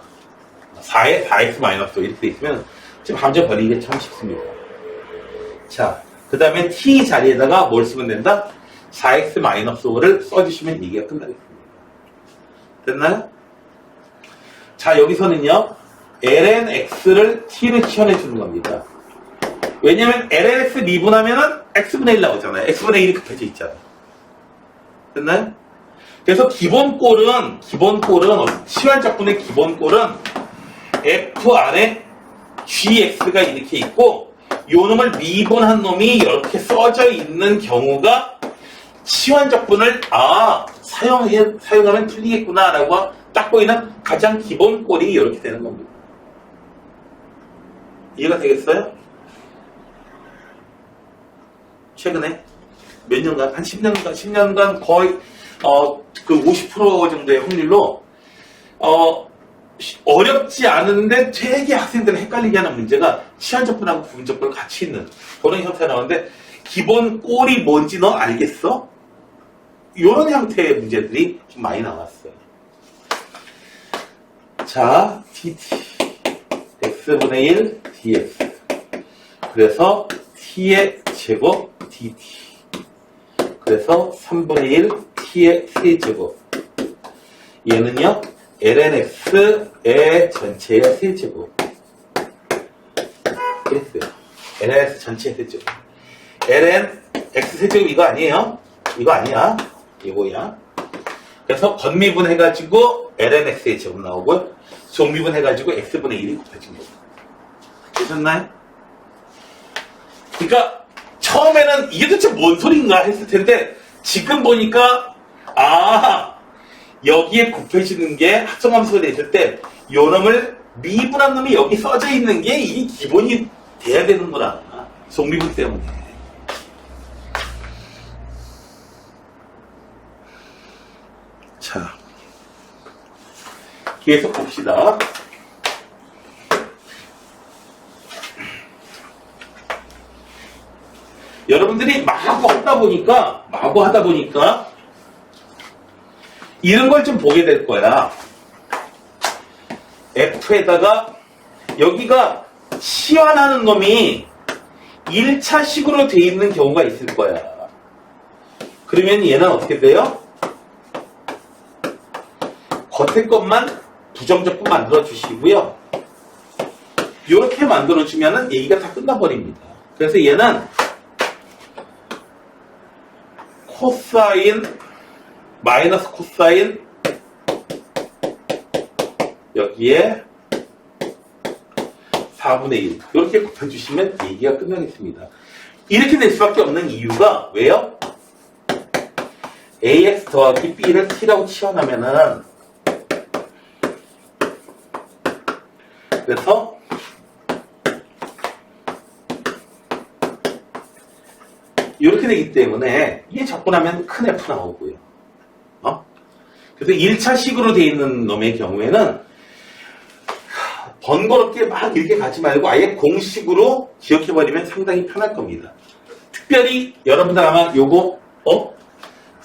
4에 4x 마이너스 이렇게 돼 있으면 지금 함정 버리기가 참 쉽습니다. 자, 그 다음에 t 자리에다가 뭘 쓰면 된다? 4x 마이너스 5를 써주시면 얘기가 끝나겠습니다. 됐나요? 자, 여기서는요 ln x를 t로 치환해 주는 겁니다. 왜냐면 ln x 미분하면은 x분의 1 나오잖아요. x분의 1이 급해져 있잖아요. 됐나요? 그래서 기본꼴은 치환적분의 기본꼴은 f 안에 gx가 이렇게 있고 요 놈을 미분한 놈이 이렇게 써져 있는 경우가 치환적분을 사용하면 풀리겠구나 라고 딱 보이는 가장 기본꼴이 이렇게 되는 겁니다. 이해가 되겠어요? 최근에 몇 년간 한 10년간 거의 그 50% 정도의 확률로 어렵지 않은데 되게 학생들을 헷갈리게 하는 문제가 치환적분하고 부분적분을 같이 있는 그런 형태가 나오는데 기본 꼴이 뭔지 너 알겠어? 이런 형태의 문제들이 좀 많이 나왔어요. 자, dt x분의 1 dx 그래서 t의 제곱 dt 그래서 3분의 1 t의 세제곱 얘는요 ln x의 전체의 세제곱 그랬어요. ln x 전체의 세제곱 ln x 세제곱 이거 아니에요? 이거 아니야. 이거야. 그래서 건미분 해가지고 ln x의 제곱 나오고 속미분 해가지고 x분의 1이 곱해진 거예요. 되셨나요? 그러니까 처음에는 이게 도대체 뭔 소린가 했을 텐데 지금 보니까 여기에 곱해지는 게 합성함수가 됐을 때 요 놈을 미분한 놈이 여기 써져 있는 게 이게 기본이 돼야 되는구나. 속미분 때문에. 자, 계속 봅시다. 여러분들이 막 마구 하다 보니까 이런 걸 좀 보게 될 거야. F에다가 여기가 치환하는 놈이 1차식으로 돼 있는 경우가 있을 거야. 그러면 얘는 어떻게 돼요? 겉에 것만 부정적분 만들어 주시고요. 이렇게 만들어 주면은 얘기가 다 끝나버립니다. 그래서 얘는 코사인 마이너스 코사인 여기에 4분의 1 이렇게 곱해주시면 얘기가 끝나겠습니다. 이렇게 될 수밖에 없는 이유가 왜요? ax 더하기 b를 t라고 치환하면은 그래서 이렇게 되기 때문에 이게 적분하면 큰 F 나오고요. 그래서 1차식으로 되어 있는 놈의 경우에는 번거롭게 막 이렇게 가지 말고 아예 공식으로 기억해버리면 상당히 편할 겁니다. 특별히 여러분들 아마 요거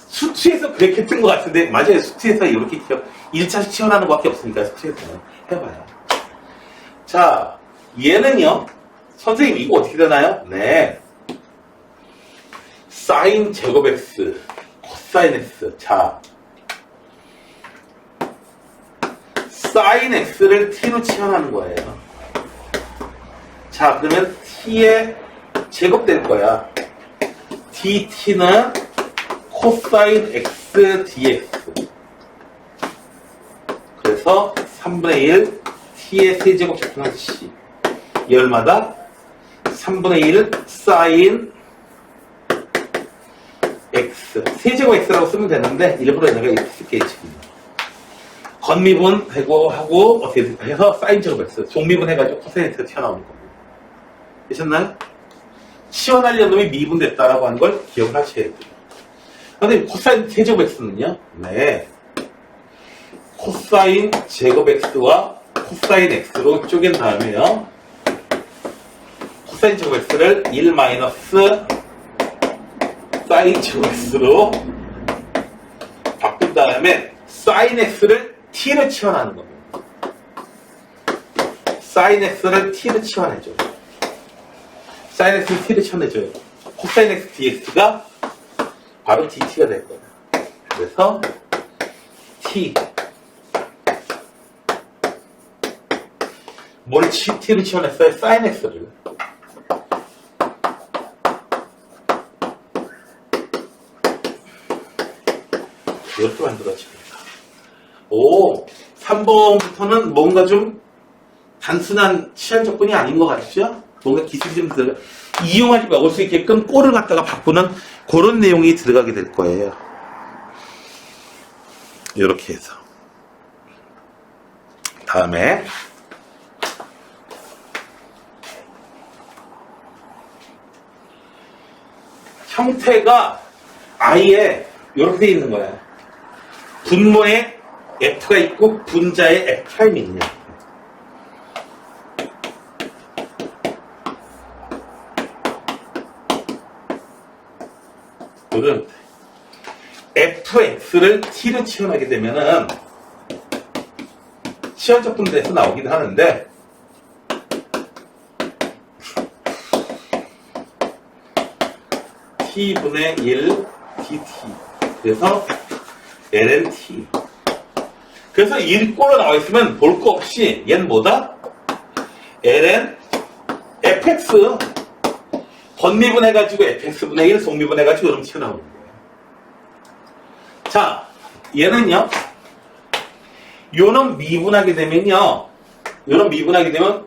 수트에서 그렇게 뜬 것 같은데 맞아요. 수트에서 이렇게 1차식 치환하는 것밖에 없으니까 수트에서는 해봐요. 자, 얘는요. 선생님 이거 어떻게 되나요? 네. 사인 제곱 x, 코사인 x. 자, 사인 x를 t로 치환하는 거예요. 자, 그러면 t의 제곱 될 거야. dt는 코사인 x dx. 그래서 3분의 1 t의 세제곱 적분하듯이 이 얼마다? 3분의 1 사인 x. 세제곱 x라고 쓰면 되는데 일부러 내가 이렇게 쓸게 지금. 건미분 하고 어떻게 해서 사인 제곱 x. 종미분 해가지고 코사인 x가 튀어나오는 겁니다. 되셨나요? 치환하려는 놈이 미분됐다라고 하는 걸 기억하셔야 돼요. 근데 코사인 세제곱 x는요? 네. 코사인 제곱 x와 코사인 x로 쪼갠 다음에요. 코사인 제곱 x를 1 마이너스 사인 제곱 x로 바꾼 다음에 사인 x를 t로 치환하는 겁니다. 사인 x를 t로 치환해줘요. 사인 x를 t로 치환해줘요. 코사인 x dx가 바로 dt가 될 거예요. 그래서 t 뭘 t로 치환했어요? 사인 x를. 이렇게 만들어집니다. 오, 3번부터는 뭔가 좀 단순한 치환 적분이 아닌 것 같죠? 뭔가 기술이 좀 들어가, 이용하지 먹을 수 있게끔 꼴을 갖다가 바꾸는 그런 내용이 들어가게 될 거예요. 이렇게 해서. 다음에, 형태가 아예 이렇게 되어 있는 거예요. 분모에 F가 있고 분자에 F'이 있냐. 이런 fx를 t로 치환하게 되면은 치환적분돼서 나오긴 하는데 t분의 1 dt 그래서 ln t 그래서 1꼴로 나와 있으면 볼 거 없이 얘는 뭐다? ln fx 번미분 해가지고 fx분의 1 속미분 해가지고 이렇게 튀어나오는 거예요. 자, 얘는요, 요놈 미분하게 되면요, 요놈 미분하게 되면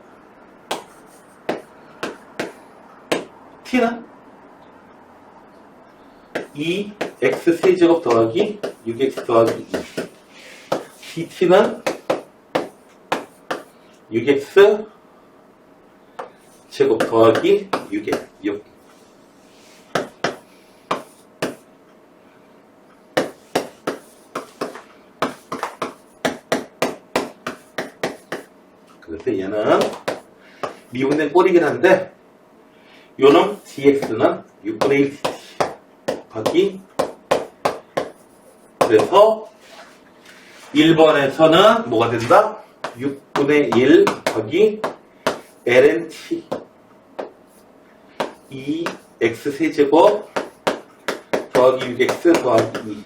t는 2x 세제곱 더하기 6x 더하기 2 dt는 6x 제곱 더하기 6에 6 그래서 얘는 미분된 꼴이긴 한데 요놈 dx는 6분의 1 dt 더하기 그래서 1번에서는 뭐가 된다? 6분의 1 더하기 ln t 2x 세제곱 더하기 6x 더하기 2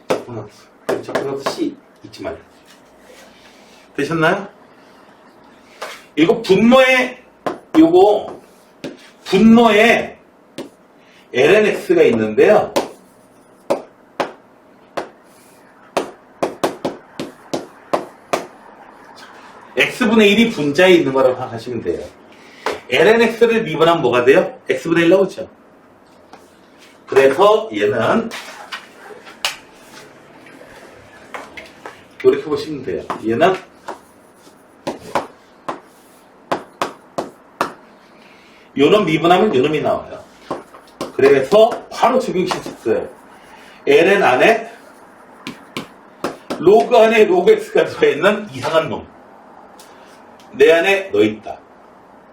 적분함수 c 잊지 말아요. 되셨나요? 이거 분모에 lnx가 있는데요. x분의 1이 분자에 있는 거라고 생각하시면 돼요. lnx를 미분하면 뭐가 돼요? x분의 1 나오죠. 그래서 얘는 이렇게 보시면 돼요. 얘는 요놈 미분하면 요놈이 나와요. 그래서 바로 적용시켰어요. ln 안에 로그 안에 로그 x가 들어있는 이상한 놈. 내 안에 넣어있다.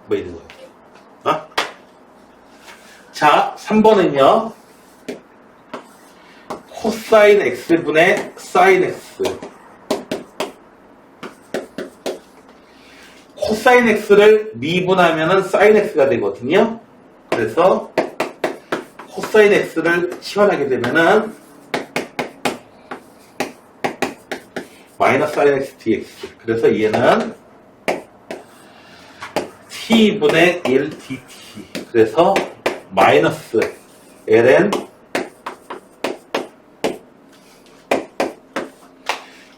뭐 이런 거예요. 어? 자, 3번은요. 코사인 x분의 사인 x. 코사인 x를 미분하면은 사인 x가 되거든요. 그래서 코사인 x를 치환하게 되면은 마이너스 사인 x dx. 그래서 얘는 t분의 1 dt. 그래서 마이너스 ln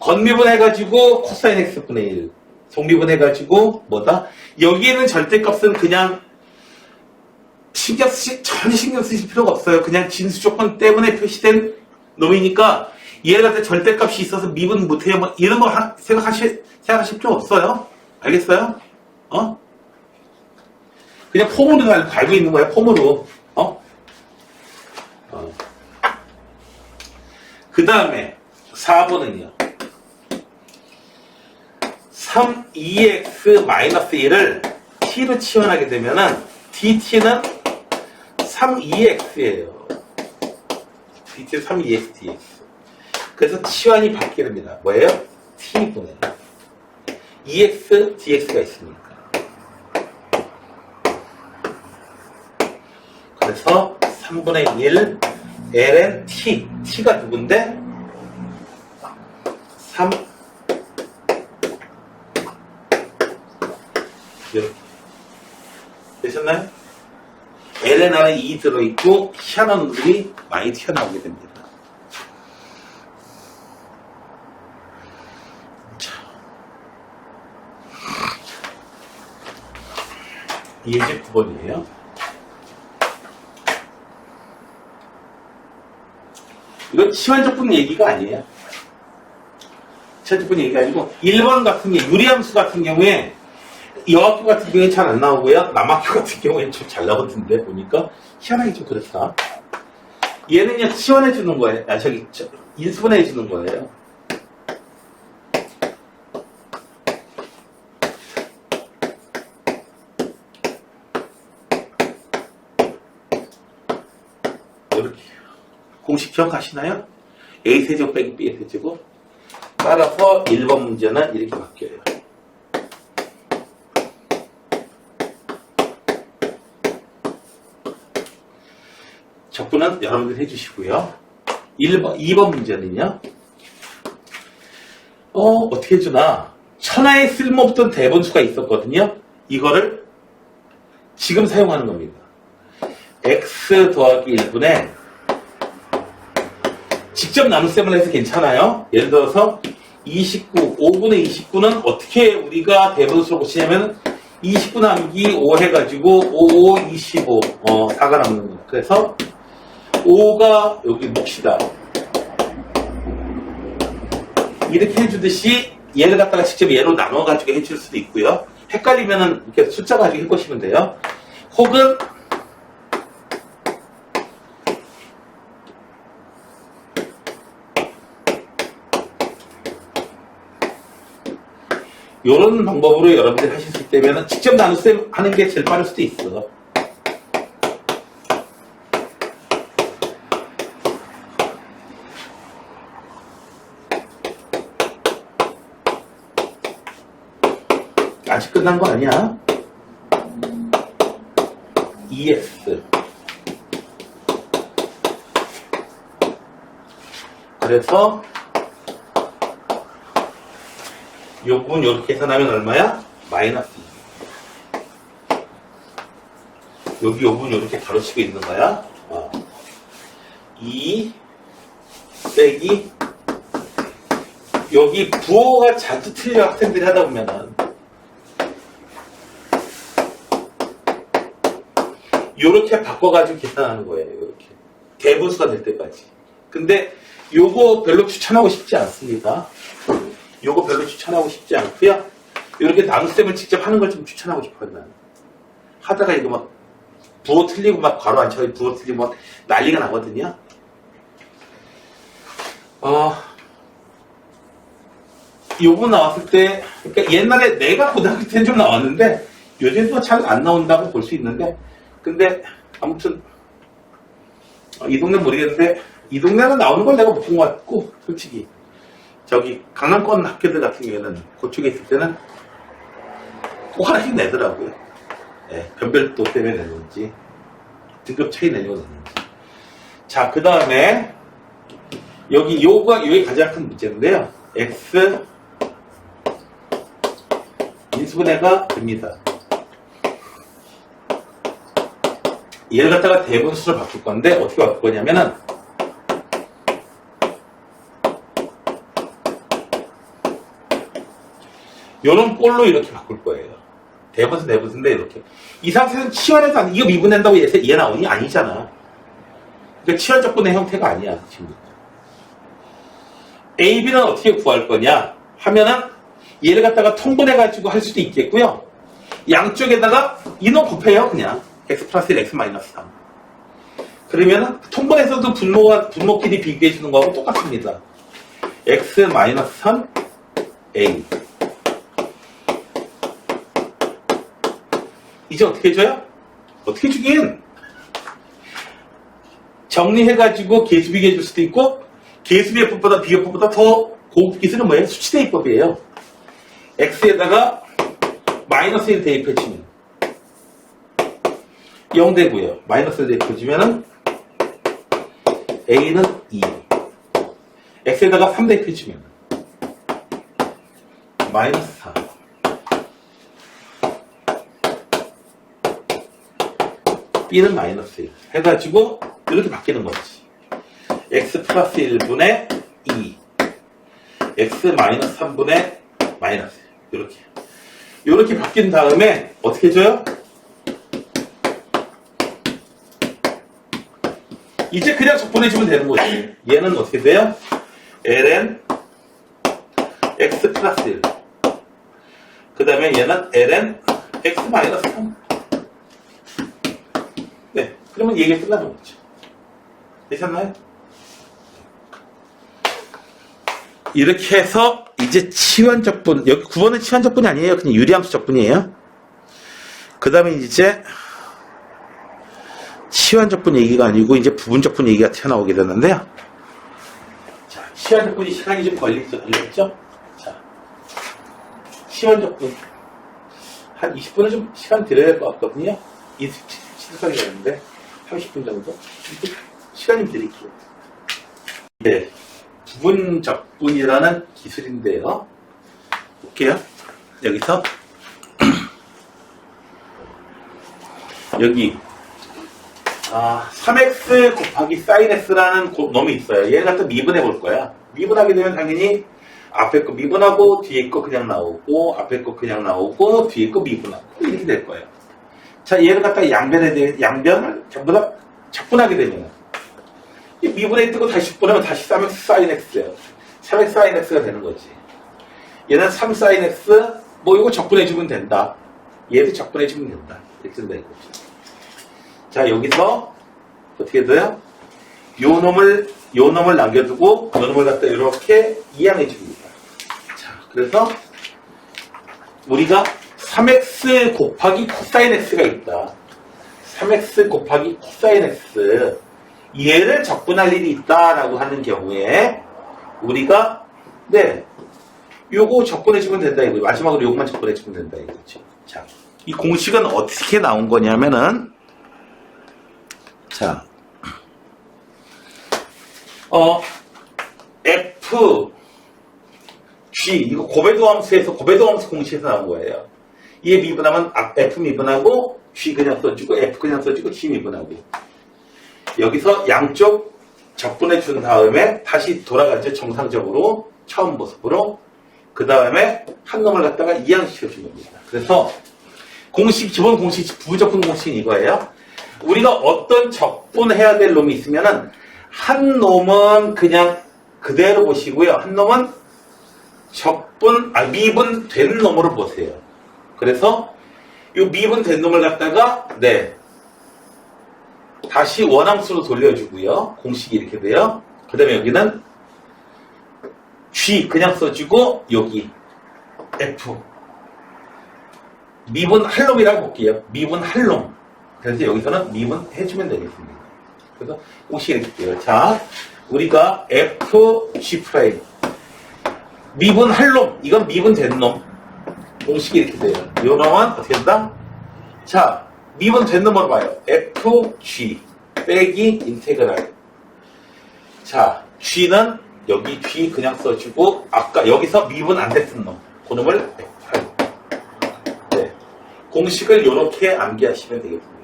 건미분 해가지고 코사인 x분의 1 속미분 해가지고 뭐다? 여기에는 절대값은 그냥 전혀 신경 쓰실 필요가 없어요. 그냥 진수 조건 때문에 표시된 놈이니까 얘한테 절대값이 있어서 미분 못해요. 뭐 이런 거 생각하실 필요 없어요. 알겠어요? 어? 그냥 폼으로 알고 있는 거야. 폼으로. 그 다음에 4번은요. 3EX-1을 t로 치환하게 되면은 dt는 3EX예요. dt는 3EX dx. 그래서 치환이 바뀌게 됩니다. 뭐예요? t분의 EX dx가 있으니까. 그래서 3분의 1 ln t. t가 누군데? 3 이렇게 되셨나요? ln 안에 2 들어있고 희한한 놈들이 많이 튀어나오게 됩니다. 자, 예제 9번이에요. 이건 치환적분 얘기가 아니에요. 치환적분 얘기가 아니고 1번 같은 게 유리함수 같은 경우에 여학교 같은 경우에 잘 안 나오고요. 남학교 같은 경우에 좀 잘 나오던데 보니까 희한하게 좀 그렇다. 얘는요 치환해 주는 거예요. 인수분해 주는 거예요. 이렇게 공식 기억하시나요? A세제곱 빼기 B세제곱. 따라서 1번 문제는 이렇게 바뀌어요. 적분은 여러분들 해주시고요. 2번 문제는요. 어떻게 해주나. 천하에 쓸모없던 대분수가 있었거든요. 이거를 지금 사용하는 겁니다. x 더하기 1분의 직접 나눗셈을 해서 괜찮아요. 예를 들어서 5분의 29는 어떻게 우리가 대분수로 고치냐면 29 남기 5 해가지고 5, 25 4가 남는 거예요. 그래서 5가 여기 몫이다. 이렇게 해주듯이 얘를 갖다가 직접 얘로 나눠가지고 해줄 수도 있고요. 헷갈리면은 이렇게 숫자 가지고 해보시면 돼요. 혹은 이런 방법으로 여러분들이 하실 수 있다면 직접 나눗셈 하는 게 제일 빠를 수도 있어. 아직 끝난 거 아니야? EX. 그래서 요 부분 이렇게 계산하면 얼마야? 마이너스 2. 여기 요 부분 이렇게 가로치고 있는 거야. 2 빼기 여기 부호가 자주 틀려 학생들이 하다 보면은 요렇게 바꿔가지고 계산하는 거예요. 요렇게 대분수가 될 때까지. 근데 요거 별로 추천하고 싶지 않습니다. 요거 별로 추천하고 싶지 않고요. 이렇게 나눗셈을 직접 하는 걸 좀 추천하고 싶어요. 나는. 하다가 이거 막 부호 틀리고 막 괄호 안 쳐서 부호 틀리고 막 난리가 나거든요. 요거 나왔을 때, 그러니까 옛날에 내가 고등학교 때는 좀 나왔는데 요즘도 잘 안 나온다고 볼 수 있는데, 근데 아무튼 이 동네 모르겠는데 이 동네는 나오는 걸 내가 못 본 것 같고, 솔직히 저기 강남권 학교들 같은 경우에는 그쪽에 있을 때는 꼭 하나씩 내더라고요. 네, 변별도 때문에 내는지 등급 차이 내려고 내는지. 자, 그 다음에 여기 요가 요게 가장 큰 문제인데요. X 인수분해가 됩니다. 얘를 갖다가 대분수로 바꿀 건데 어떻게 바꿀 거냐면은 요런 꼴로 이렇게 바꿀 거예요. 대분수 대분수인데 이렇게 이 상태에서는 치환해서 이거 미분한다고 얘 나오니? 아니잖아. 그러니까 치환적분의 형태가 아니야. 지금. A, B는 어떻게 구할 거냐 하면은 얘를 갖다가 통분해가지고 할 수도 있겠고요. 양쪽에다가 인호 곱해요. 그냥 x 플러스 1, x 마이너스 3. 그러면은 통분해서도 분모끼리 비교해주는 거하고 똑같습니다. x 마이너스 3 A. 이제 어떻게 해줘요? 어떻게 주긴? 정리해가지고 계수비교 해줄 수도 있고, 계수비교법보다 비교법보다 더 고급 기술은 뭐예요? 수치대입법이에요. x에다가 마이너스 1 대입해주면 0 되고요. 마이너스 1 대입해주면은 a는 2. x에다가 3 대입해주면 마이너스 4. b는 마이너스 1 해가지고 이렇게 바뀌는 거지. x 플러스 1분의 2 x 마이너스 3분의 마이너스 1 이렇게 바뀐 다음에 어떻게 해줘요? 이제 그냥 적분해주면 되는 거지. 얘는 어떻게 돼요? ln x 플러스 1 그 다음에 얘는 ln x 마이너스 3. 네, 그러면 얘기가 끝나는 거죠. 되셨나요? 이렇게 해서 이제 치환적분, 여기 9번은 치환적분이 아니에요. 그냥 유리함수 적분이에요. 그 다음에 이제 치환적분 얘기가 아니고 이제 부분적분 얘기가 튀어나오게 되는데요. 자, 치환적분이 시간이 좀 걸렸죠? 자, 치환적분 한 20분은 좀 시간 드려야 될 것 같거든요. 시간이 되는데 30분 정도 시간 좀 드릴게요. 네, 부분적분이라는 기술인데요. 볼게요. 여기서 여기 3x 곱하기 sin x라는 놈이 있어요. 얘를 갖다 미분해 볼 거야. 미분하게 되면 당연히 앞에 거 미분하고 뒤에 거 그냥 나오고 앞에 거 그냥 나오고 뒤에 거 미분하고 이렇게 될 거예요. 자, 얘를 갖다가 양변을 전부 다 적분하게 되면 이 미분에 뜨고 다시 적분하면 다시 3x sin x예요. 3x sin x가 되는 거지. 얘는 3 sin x 뭐 이거 적분해주면 된다. 얘도 적분해주면 된다. 이렇게 된다 이거죠. 자, 여기서 어떻게 돼요? 요 놈을 남겨두고 요 놈을 갖다 이렇게 이항해 줍니다. 자, 그래서 우리가 3x 곱하기 코사인 x가 있다. 3x 곱하기 코사인 x 얘를 적분할 일이 있다라고 하는 경우에 우리가 요거 적분해주면 된다 이거. 마지막으로 요것만 적분해주면 된다 이거지. 자, 이 공식은 어떻게 나온 거냐면은, 자, F, G, 이거 고배도함수에서 고배도함수 공식에서 나온 거예요. 얘 미분하면 F 미분하고 G 그냥 써주고 F 그냥 써주고 G 미분하고. 여기서 양쪽 적분해 준 다음에 다시 돌아가죠. 정상적으로 처음 모습으로. 그 다음에 한 놈을 갖다가 이항시켜 준 겁니다. 그래서 공식, 기본 공식, 부적분 공식은 이거예요. 우리가 어떤 적분해야 될 놈이 있으면은 한 놈은 그냥 그대로 보시고요. 한 놈은 미분된 놈으로 보세요. 그래서 이 미분된 놈을 갖다가 다시 원함수로 돌려주고요. 공식이 이렇게 돼요. 그 다음에 여기는 G 그냥 써주고 여기 F 미분할 놈이라고 볼게요. 미분할 놈. 그래서 여기서는 미분해주면 되겠습니다. 그래서 공식이 이렇게 돼요. 자, 우리가 FG' 미분할 놈, 이건 미분된 놈. 공식이 이렇게 돼요. 요 놈은 어떻게 된다? 자, 미분된 놈으로 봐요. FG 빼기 인테그랄. 자, G는 여기 G 그냥 써주고 아까 여기서 미분 안 됐던 놈. 그 놈을 F8. 네. 공식을 이렇게 암기하시면 되겠습니다.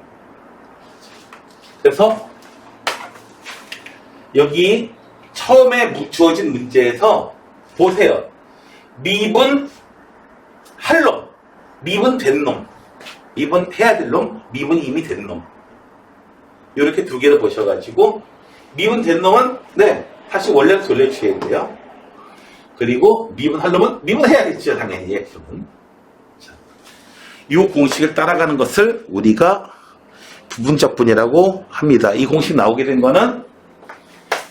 그래서 여기 처음에 주어진 문제에서 보세요. 미분할 놈, 미분된 놈, 미분해야 될 놈, 미분이 이미 된 놈. 이렇게 두 개를 보셔가지고 미분된 놈은 다시 원래로 돌려주셔야 돼요. 그리고 미분할 놈은 미분해야겠죠. 당연히 X는. 이 공식을 따라가는 것을 우리가 부분적분이라고 합니다. 이 공식 나오게 된 거는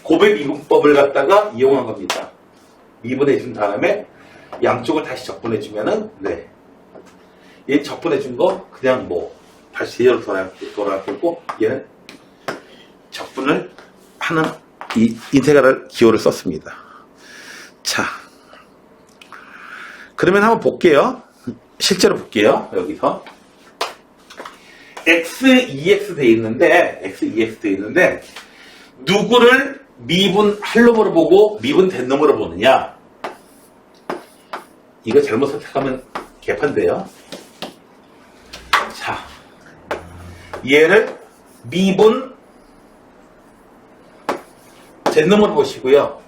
고배미분법을 갖다가 이용한 겁니다. 미분해 준 다음에 양쪽을 다시 적분해 주면은 얘 적분해 준 거 그냥 다시 제대로 돌아가고 얘는 적분을 하는 이 인테그랄 기호를 썼습니다. 자, 그러면 한번 볼게요. 실제로 볼게요. 여기서 x, 2x 돼 있는데 누구를 미분할 놈으로 보고 미분된 놈으로 보느냐? 이거 잘못 선택하면 개판돼요. 자, 얘를 미분된 놈으로 보시고요.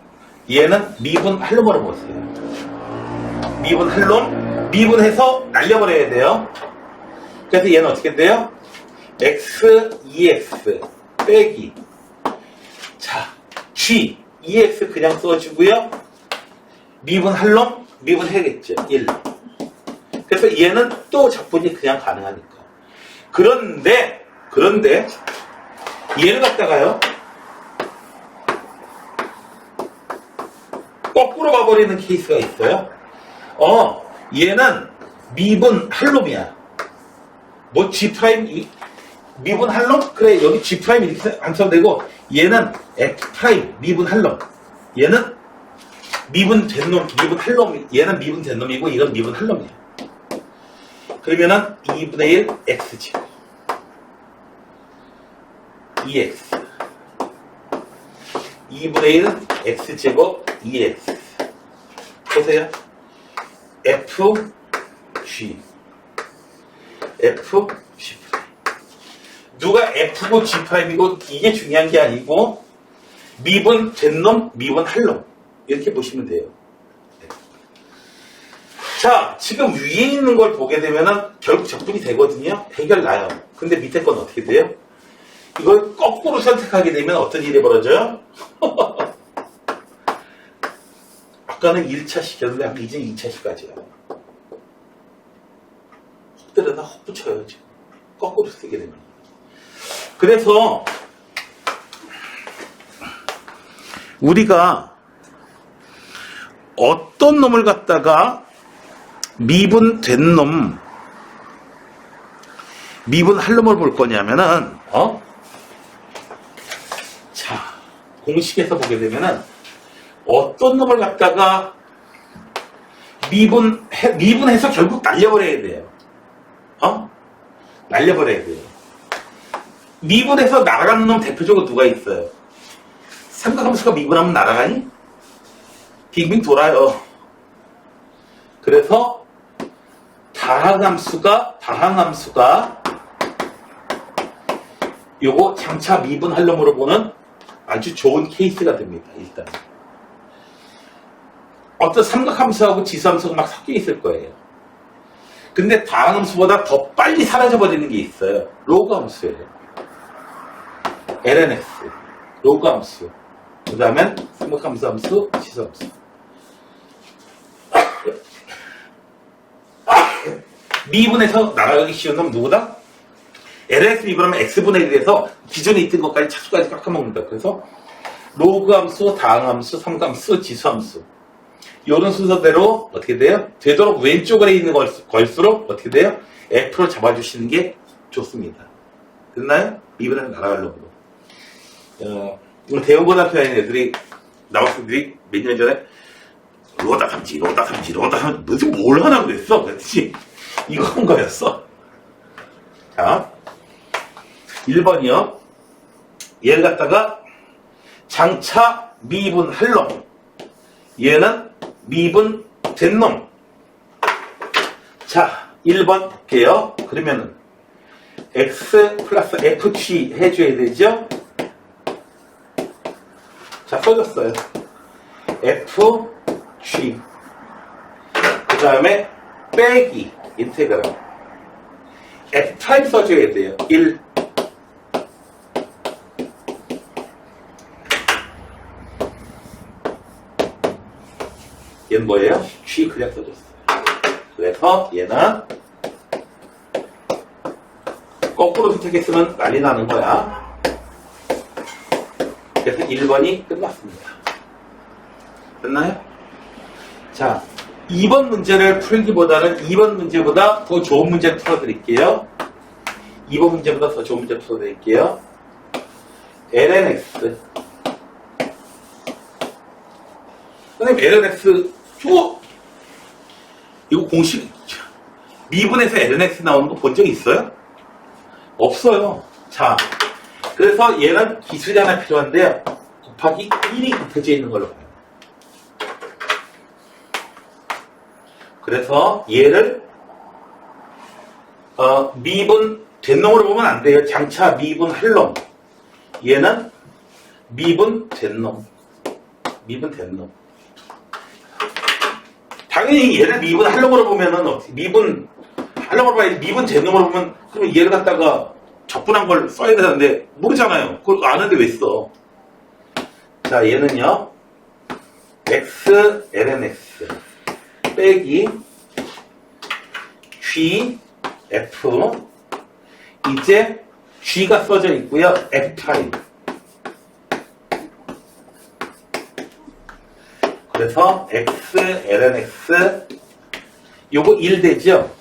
얘는 미분할 놈으로 보세요. 미분할 놈, 미분해서 날려버려야 돼요. 그래서 얘는 어떻게 돼요? x, 2x 빼기. 자, g, 2x 그냥 써주고요. 미분할 놈, 미분해야겠죠. 1. 그래서 얘는 또 적분이 그냥 가능하니까. 그런데 얘를 갖다가요. 거꾸로 가버리는 케이스가 있어요. 얘는 미분할 놈이야. G' 미분할 놈? 그래, 여기 G' 이렇게 안 써도 되고, 얘는 F' 미분할 놈. 얘는 미분된 놈, 미분할 놈. 얘는 미분된 놈이고, 이건 미분할 놈이야. 그러면은 2분의 1 x지. 2x. 2분의 1은 x제곱 2x. 보세요. FG. FG. 누가 F고 G'이고 이게 중요한 게 아니고 미분된 놈, 미분할 놈. 이렇게 보시면 돼요. 자, 지금 위에 있는 걸 보게 되면은 결국 적분이 되거든요. 해결 나요. 근데 밑에 건 어떻게 돼요? 이걸 거꾸로 선택하게 되면 어떤 일이 벌어져요? 아까는 1차 시켰는데 이제 2차 시까지야. 혹 때려다 혹 붙여요. 지금. 거꾸로 쓰게 되면. 그래서 우리가 어떤 놈을 갖다가 미분된 놈, 미분할 놈을 볼 거냐면은, 자, 공식에서 보게 되면은, 어떤 놈을 갖다가 미분해서 결국 날려버려야 돼요. 날려버려야 돼요. 미분해서 날아가는 놈 대표적으로 누가 있어요? 삼각함수가 미분하면 날아가니? 빙빙 돌아요. 그래서 다항함수가 요거 장차 미분할 놈으로 보는 아주 좋은 케이스가 됩니다. 일단 어떤 삼각함수하고 지수함수가 막 섞여 있을 거예요. 근데 다항함수보다 더 빨리 사라져버리는 게 있어요. 로그함수예요. LNS 로그함수, 그 다음엔 삼각함수, 지수함수. 미분해서 날아가기 쉬운 놈은 누구다? LNS 미분하면 X분의 1에서 기존에 있던 것까지 차수까지 깎아먹는다. 그래서 로그함수, 다항함수, 삼각함수, 지수함수. 이런 순서대로 어떻게 돼요? 되도록 왼쪽에 있는 걸수록 어떻게 돼요? F로 잡아주시는 게 좋습니다. 됐나요? 미분해서 날아가려고. 대형고등학교 다니는 애들이 나왔을 때 몇 년 전에 로다 삼지 무슨 뭘 하나 그랬어. 그랬지 이거 한 거였어. 자 1번이요. 얘를 갖다가 장차 미분할 놈, 얘는 미분된 놈. 자 1번 볼게요. 그러면은 x 플러스 fg 해줘야 되죠. 자 써줬어요. fg 그 다음에 빼기 인테그랄 f' 써줘야 돼요. 1 얘는 뭐예요? g 그냥 써줬어요. 그래서 얘는 거꾸로 선택했으면 난리 나는 거야. 그래서 1번이 끝났습니다. 됐나요? 자, 2번 문제를 풀기보다는 2번 문제보다 더 좋은 문제를 풀어드릴게요. 2번 문제보다 더 좋은 문제를 풀어드릴게요. LNX. 선생님, LNX, 이거 공식, 미분에서 LNX 나오는 거 본 적 있어요? 없어요. 자, 그래서 얘는 기술이 하나 필요한데요. 곱하기 1이 곱해져 있는 걸로 봐요. 그래서 얘를 미분 된 놈으로 보면 안 돼요. 장차 미분 할 놈. 얘는 미분 된 놈. 미분 된 놈. 당연히 얘를 미분 할 놈으로 보면은 어떻게 미분 할 놈으로 봐야지. 미분 된 놈으로 보면 그러면 얘를 갖다가 적분한 걸 써야 되는데 모르잖아요. 그걸 아는데 왜 써? 자 얘는요. x lnx 빼기 g f 이제 g가 써져 있고요. f'. 그래서 x lnx 요거 1 되죠.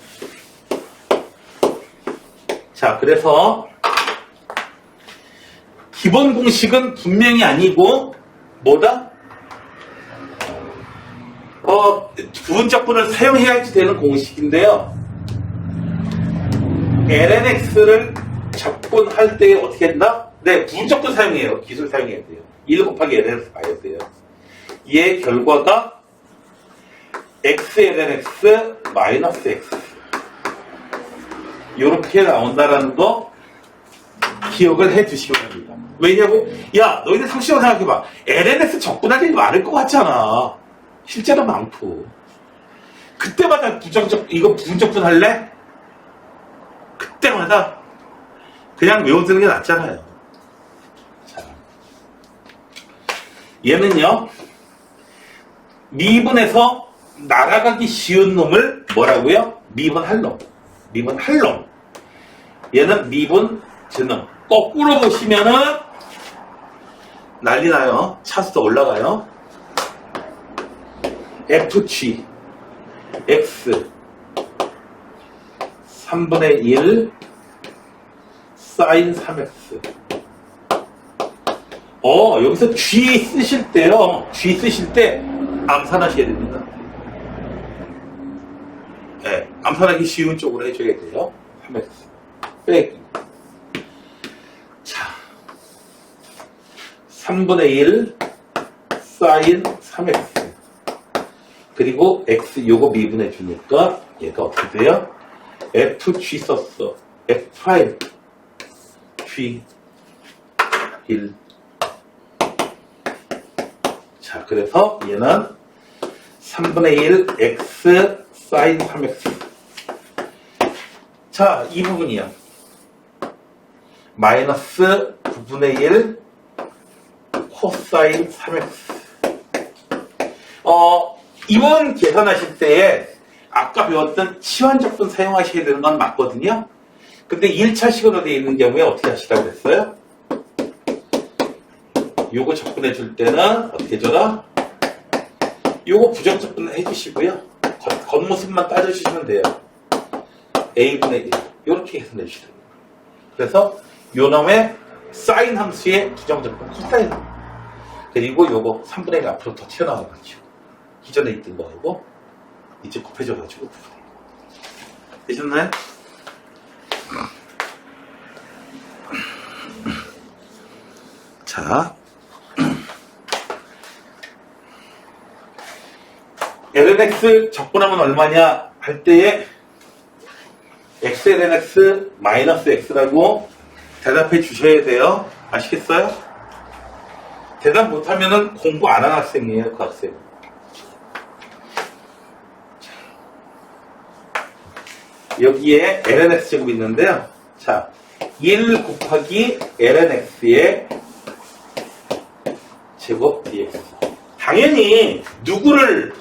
자 그래서 기본 공식은 분명히 아니고 뭐다? 부분적분을 사용해야지 되는 공식인데요. lnx를 적분할 때 어떻게 한다? 네, 부분적분 사용해요. 기술 사용해야 돼요. 1 곱하기 lnx 봐야 돼요. 얘 결과가 x lnx 마이너스 x 이렇게 나온다라는 거 기억을 해 주시기 바랍니다. 왜냐고? 야, 너희들 상식적으로 생각해봐. lnx 적분할 일이 많을 것 같잖아. 실제로 많고. 그때마다 이거 부분적분 할래? 그때마다 그냥 외워두는 게 낫잖아요. 자, 얘는요, 미분해서 날아가기 쉬운 놈을 뭐라고요? 미분할 놈. 미분할 놈. 얘는 미분 는 거꾸로 보시면은 난리 나요. 차수도 올라가요. fg x 3분의 1 sin 3x 여기서 g 쓰실 때요. g 쓰실 때 암산하셔야 됩니다. 네, 암산하기 쉬운 쪽으로 해줘야 돼요. 3x 빼기. 자, 3분의 1 사인 3x. 그리고 x 요거 미분해 주니까 얘가 어떻게 돼요? fg 썼어. f 프라임 g 1. 자, 그래서 얘는 3분의 1 x 사인 3x. 자, 이 부분이야. 마이너스 9분의 1 코사인 3x. 이번 계산하실 때에 아까 배웠던 치환적분 사용하셔야 되는 건 맞거든요. 근데 1차식으로 되어 있는 경우에 어떻게 하시라고 했어요? 요거 적분해 줄 때는 어떻게 해줘라? 요거 부정적분 해주시고요. 겉모습만 따져주시면 돼요. a분의 1 요렇게 해서 내주시면 됩니다. 그래서 요 놈의 사인 함수의 부정적분 코사인. 그리고 요거 3분의 1 앞으로 더 튀어나와가지고 기존에 있던 거하고 이제 곱해져가지고 되셨나요? 자, lnx 적분하면 얼마냐 할 때에 xlnx 마이너스 x라고 대답해 주셔야 돼요. 아시겠어요? 대답 못하면은 공부 안 한 학생이에요, 그 학생. 여기에 lnx 제곱이 있는데요. 자, 1 곱하기 lnx의 제곱 dx. 당연히 누구를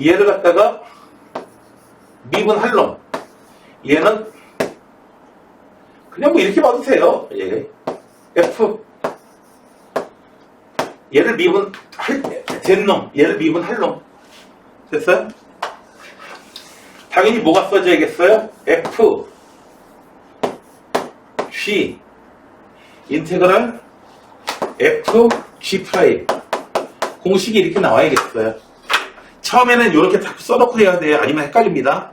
얘를 갖다가 미분할 놈. 얘는 그냥 뭐 이렇게 봐도 돼요. 예. f 얘를 된 놈. 얘를 미분할 놈. 됐어요? 당연히 뭐가 써져야겠어요? f g 인테그랄 f g 프라임. 공식이 이렇게 나와야겠어요. 처음에는 이렇게 자꾸 써놓고 해야 돼요. 아니면 헷갈립니다.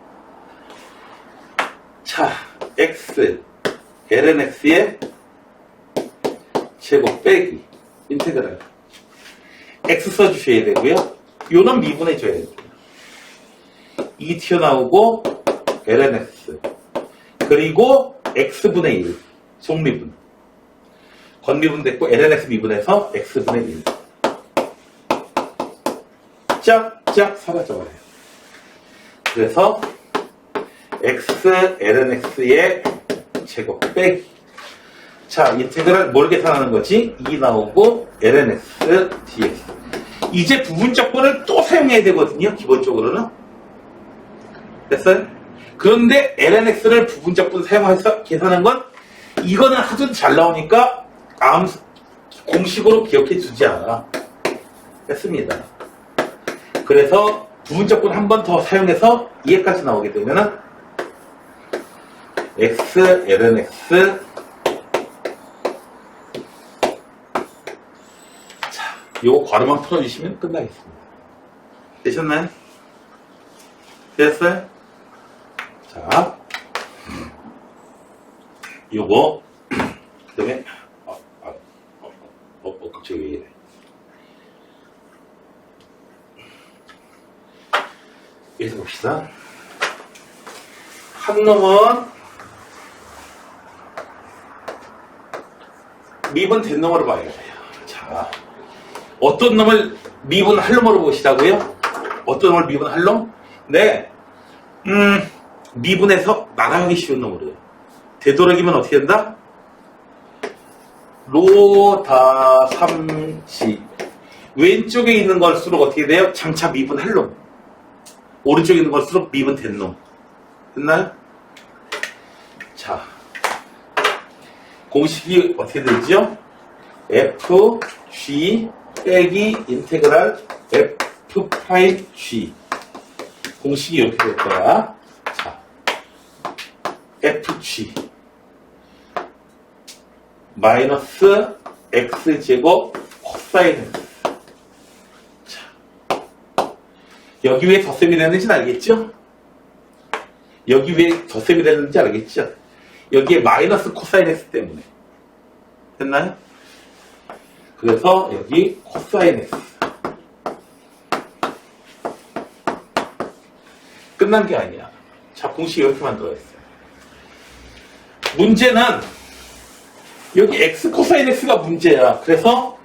자, x lnx의 제곱 빼기 인테그랄 x 써주셔야 되고요. 요는 미분해줘야 돼요. 2 튀어나오고 lnx 그리고 x분의 1 속미분 건미분 됐고 lnx 미분해서 x분의 1 쫙쫙 사라져버려요. 그래서 x lnx의 제곱 빼기. 자, 인테그랄 뭘 계산하는 거지? 2 나오고 lnx dx. 이제 부분적분을 또 사용해야 되거든요. 기본적으로는. 됐어요? 그런데 lnx를 부분적분 사용해서 계산한 건 이거는 하도 잘 나오니까 공식으로 기억해 주지 않아. 됐습니다. 그래서 부분적분 한 번 더 사용해서 이해까지 나오게 되면은 x lnx 자, 요거 괄호만 풀어주시면 끝나겠습니다. 되셨나요? 됐어요? 자, 요거 그 다음에 갑자기 왜 이래. 여기서 봅시다. 한 놈은 미분 된 놈으로 봐야 돼요. 자, 어떤 놈을 미분할 놈으로 보시라고요? 어떤 놈을 미분할 놈? 네, 미분해서 나가기 쉬운 놈으로요. 되도록이면 어떻게 된다? 로다 3지 왼쪽에 있는 걸수록 어떻게 돼요? 장차 미분할 놈. 오른쪽에 있는 걸수록 미분된 놈. 됐나요? 자, 공식이 어떻게 되죠? f g 빼기 인테그랄 f 프라임 g. 공식이 이렇게 될 거야. 자, fg 마이너스 x제곱 코사인 x. 자, 여기 왜 덧셈이 되는지는 알겠죠? 여기 왜 덧셈이 되는지 알겠죠? 여기에 마이너스 코사인 x 때문에. 됐나요? 그래서 여기 코사인 x. 끝난 게 아니야. 자, 공식 이렇게 만들어 있어요. 문제는 여기 x 코사인 x가 문제야. 그래서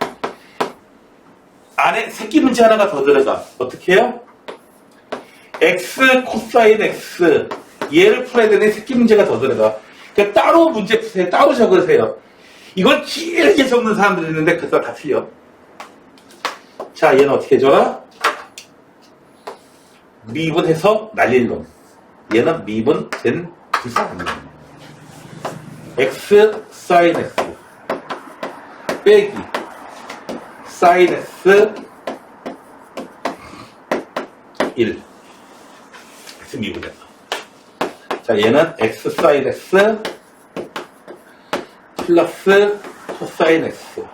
안에 새끼 문제 하나가 더 들어가. 어떻게 해요? x 코사인 x 얘를 풀어야 되는 새끼 문제가 더 들어가. 그러니까 따로 문제 푸세요. 따로 적으세요. 이걸 길게 적는 사람들이 있는데 그거 다 틀려. 자, 얘는 어떻게 해줘라? 미분해서 날릴 놈. 얘는 미분된 불쌍한 놈. x 사인 x 빼기 사인 x 1 x 미분해서. 자, 얘는 x 사인 x 플러스 코사인 x.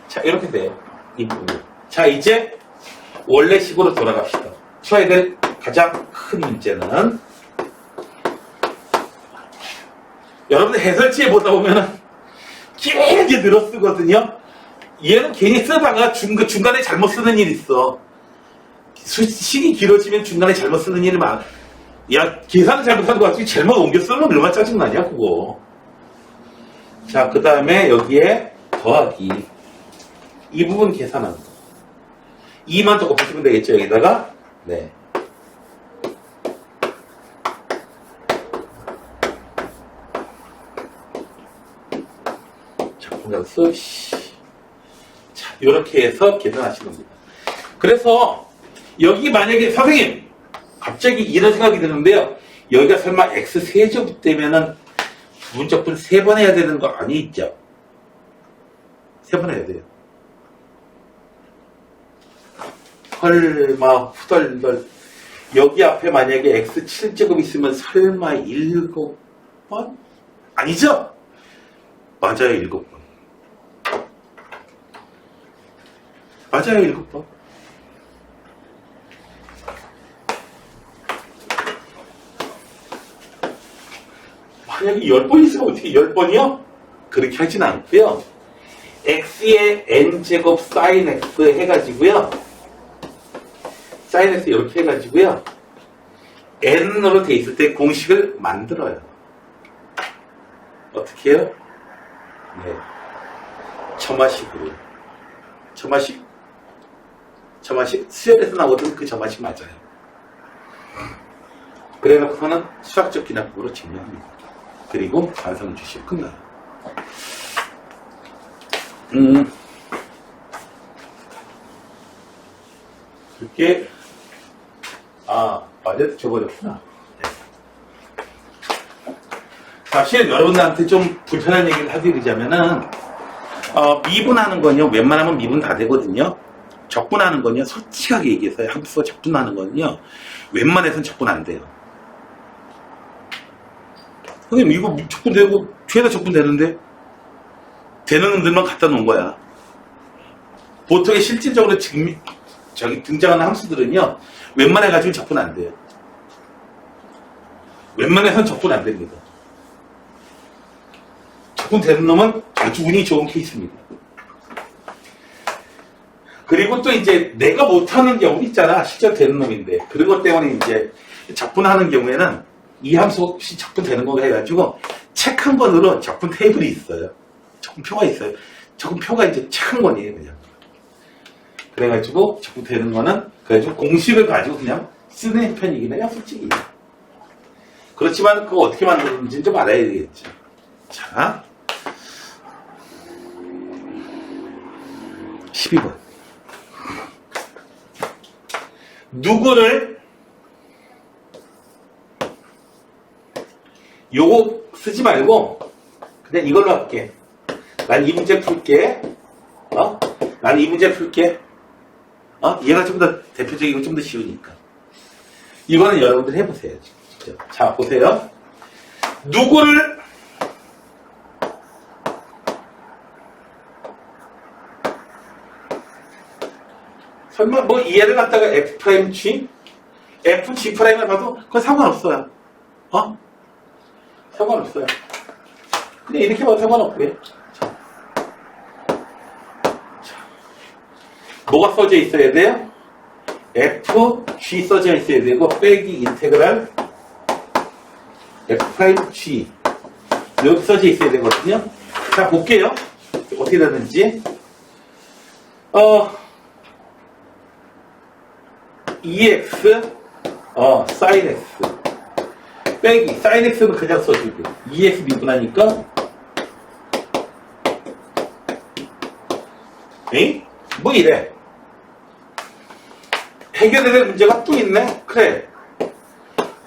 자, 이렇게 돼요. 이 부분. 자, 이제 원래 식으로 돌아갑시다. 풀어야 될 가장 큰 문제는 여러분들 해설지에 보다 보면은 길게 늘어 쓰거든요. 얘는 괜히 쓰다가 중간에 잘못 쓰는 일이 있어. 식이 길어지면 중간에 잘못 쓰는 일이 많아. 야, 계산을 잘못한 거 같지 잘못 옮겨 쓰면 얼마나 짜증나냐 그거. 자, 그 다음에 여기에 더하기 이 부분 계산하는 거. 2만 더 곱하시면 되겠죠, 여기다가. 네. 자, 공장수, 자, 요렇게 해서 계산하시는 겁니다. 그래서, 여기 만약에, 선생님! 갑자기 이런 생각이 드는데요. 여기가 설마 x 세제곱 되면은 부분적분 3번 해야 되는 거 아니죠? 3번 해야 돼요. 설마 후덜덜 여기 앞에 만약에 x7제곱 있으면 설마 7번? 아니죠? 맞아요, 7번. 맞아요, 7번. 만약에 10번 있으면 어떻게 10번이요? 그렇게 하진 않고요. x의 n제곱 사인 x 해가지고요. 사인 x 이렇게 해가지고요. n으로 돼 있을 때 공식을 만들어요. 어떻게 해요? 네. 점화식으로. 점화식? 수열에서 나오던 그 점화식 맞아요. 그래 놓고서는 수학적 기납법으로 증명합니다. 그리고 반성을 주시고 끝나요. 그렇게 어제 줘버렸구나. 네. 사실 여러분들한테 좀 불편한 얘기를 해드리자면은 미분하는 건요, 웬만하면 미분 다 되거든요. 적분하는 건요, 솔직하게 얘기해서 함수가 적분하는 건요, 웬만해서는 적분 안 돼요. 선생님, 이거 적분 되고, 뒤에다 적분 되는데? 되는 놈들만 갖다 놓은 거야. 보통의 실질적으로 등장하는 함수들은요, 웬만해가지고 적분 안 돼요. 웬만해서는 적분 안 됩니다. 적분 되는 놈은 아주 운이 좋은 케이스입니다. 그리고 또 이제 내가 못하는 경우 있잖아. 실제로 되는 놈인데. 그런 것 때문에 이제 적분하는 경우에는 이 함수 혹시 적분되는 건가 해가지고 책 한 권으로 적분 테이블이 있어요. 적분표가 있어요. 적분표가 이제 책 한 권이에요, 그냥. 그래가지고 적분되는 거는 그래가지고 공식을 가지고 그냥 쓰는 편이긴 해요, 솔직히. 그렇지만 그거 어떻게 만드는지 좀 알아야 되겠죠. 자, 12번. 누구를 요거 쓰지 말고 그냥 이걸로 할게. 난 이 문제 풀게. 난 이 문제 풀게. 얘가 좀 더 대표적이고 좀 더 쉬우니까. 이거는 여러분들 해보세요. 진짜. 자, 보세요. 누구를 설마 뭐 얘를 갖다가 f'G? FG 프라임을 봐도 그건 상관없어요. 상관없어요. 그냥 이렇게 봐도 상관없고요. 뭐가 써져 있어야 돼요? FG 써져 있어야 되고 빼기 인테그랄 F'G 여기 써져 있어야 되거든요. 자, 볼게요. 어떻게 되는지. EX sin X 빼기 sin X는 그냥 써주고 EX 미분하니까 에이? 뭐 이래. 해결해야 될 문제가 또 있네. 그래.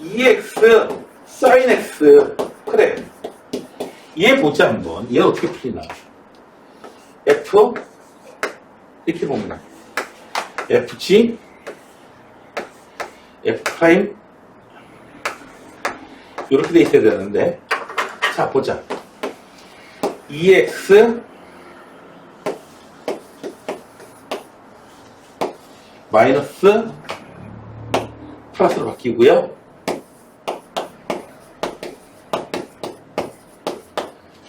EX sin X 그래. 얘 보자 한번. 얘 어떻게 풀리나. F 이렇게 보면 FG F 프라임 이렇게 돼 있어야 되는데 자 보자. EX 마이너스 플러스로 바뀌고요.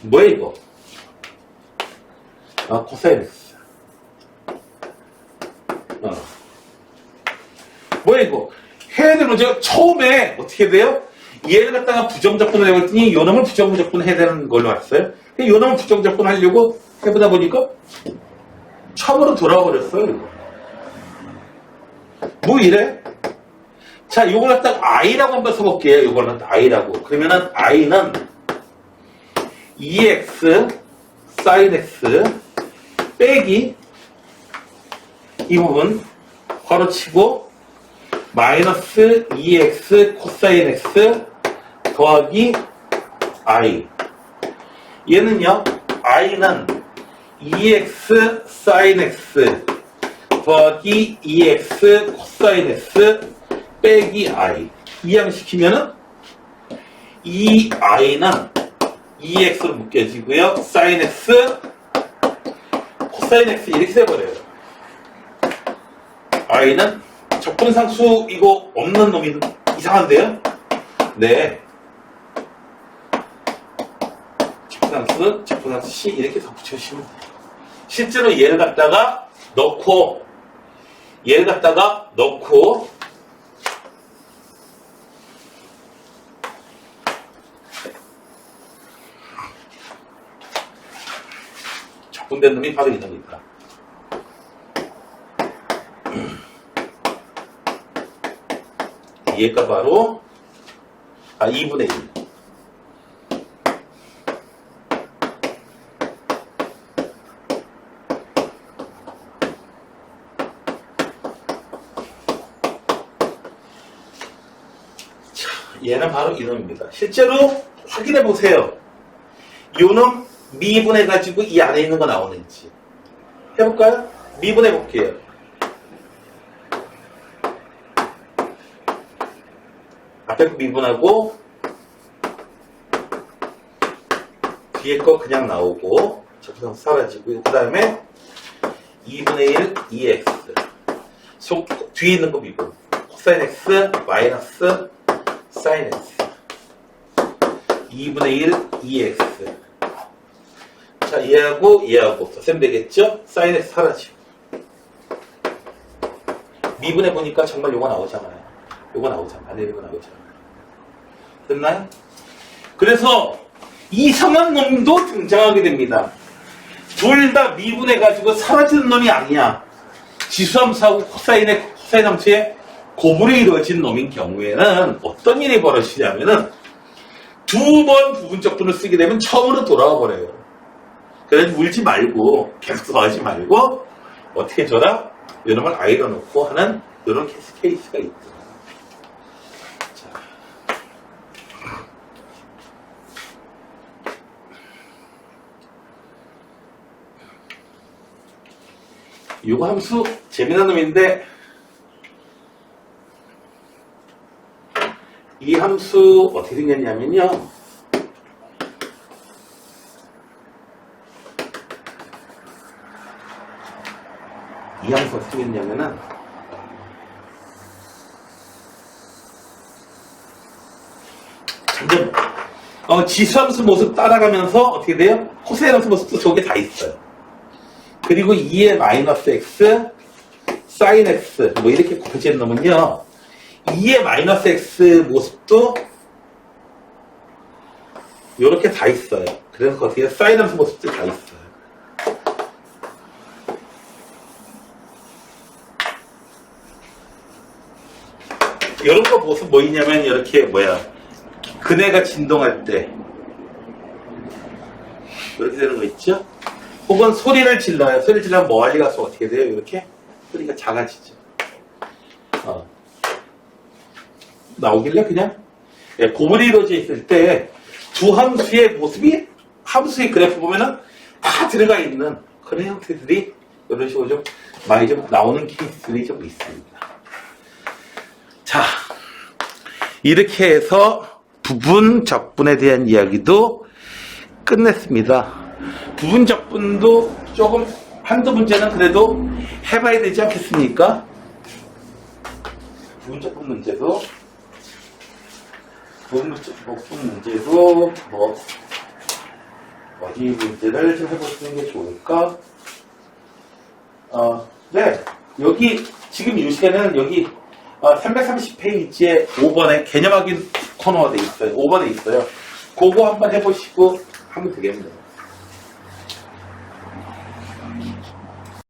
뭐야 이거? 코사인스. 뭐야 이거? 해야 되는 문제가 처음에 어떻게 돼요? 얘를 갖다가 부정적분을 해봤더니 요놈을 부정적분 해야 되는 걸로 왔어요. 요놈을 부정적분 하려고 해보다 보니까 처음으로 돌아와 버렸어요. 이거. 뭐 이래? 자, 요걸 갖다가 i라고 한번 써볼게요. 요걸 갖다가 i라고. 그러면은 i는 EX sin X 빼기 이 부분 괄호치고 마이너스 EX 코사인 X 더하기 I 얘는요 I는 EX sin X 더하기 EX 코사인 X 빼기 I 이항시키면은 이 I는 EX로 묶여지고요 sin X 코사인 X 이렇게 돼버려요. I는 적분상수 이거 없는 놈이 이상한데요? 네. 적분상수 C 이렇게 더 붙여주시면 돼요. 실제로 얘를 갖다가 넣고 적분된 놈이 바로 이 놈입니다. 얘가 바로 2분의 1. 자, 얘는 바로 이놈입니다. 실제로 확인해 보세요. 요놈 미분해 가지고 이 안에 있는 거 나오는지 해볼까요? 미분해 볼게요. 앞에 거 미분하고 뒤에 거 그냥 나오고 적분상수 사라지고요. 그 다음에 2분의 1 EX 뒤에 있는 거 미분 코사인 X 마이너스 사인 X 2분의 1 EX 자 얘하고 덧셈 되겠죠? 사인 X 사라지고 미분해 보니까 정말 요거 나오잖아요. 요거 나오잖아요. 안에 이거 나오잖아요. 됐나요? 그래서 이상한 놈도 등장하게 됩니다. 둘 다 미분해가지고 사라지는 놈이 아니야. 지수함수하고 코사인 함수의 고분이 이루어진 놈인 경우에는 어떤 일이 벌어지냐면은 두 번 부분적분을 쓰게 되면 처음으로 돌아와 버려요. 그래서 울지 말고 계속 더하지 말고 어떻게 해줘라? 이놈을 아이로 놓고 하는 이런 케이스가 있다. 요거 함수 재미난 놈인데 이 함수 어떻게 생겼냐면요 이 함수 어떻게 생겼냐면은 점점 지수함수 모습 따라가면서 어떻게 돼요? 코사인 함수 모습도 속에 다 있어요. 그리고 2의 마이너스 x, 사인 x 뭐 이렇게 곱해지는 놈은요. 2의 마이너스 x 모습도 이렇게 다 있어요. 그래서 어떻게 사인 함수 모습도 다 있어요. 이런 거 모습 뭐 있냐면 이렇게 그네가 진동할 때 이렇게 되는 거 있죠? 혹은 소리를 질러요. 소리를 질러면 멀리 가서 어떻게 돼요? 이렇게 소리가 작아지죠. 나오길래 그냥 고물이 이루어져 있을 때 두 함수의 모습이 함수의 그래프 보면은 다 들어가 있는 그런 형태들이 이런 식으로 좀 많이 좀 나오는 케이스들이 좀 있습니다. 자, 이렇게 해서 부분 적분에 대한 이야기도 끝냈습니다. 부분 적분도 조금 한두 문제는 그래도 해봐야 되지 않겠습니까? 부분 적분 문제도 뭐 어디 문제를 좀 해보시는 게 좋을까? 네, 여기 지금 이 시간에는 여기 330페이지에 5번에 개념 확인 코너가 돼 있어요. 5번에 있어요. 그거 한번 해보시고 하면 되겠네요.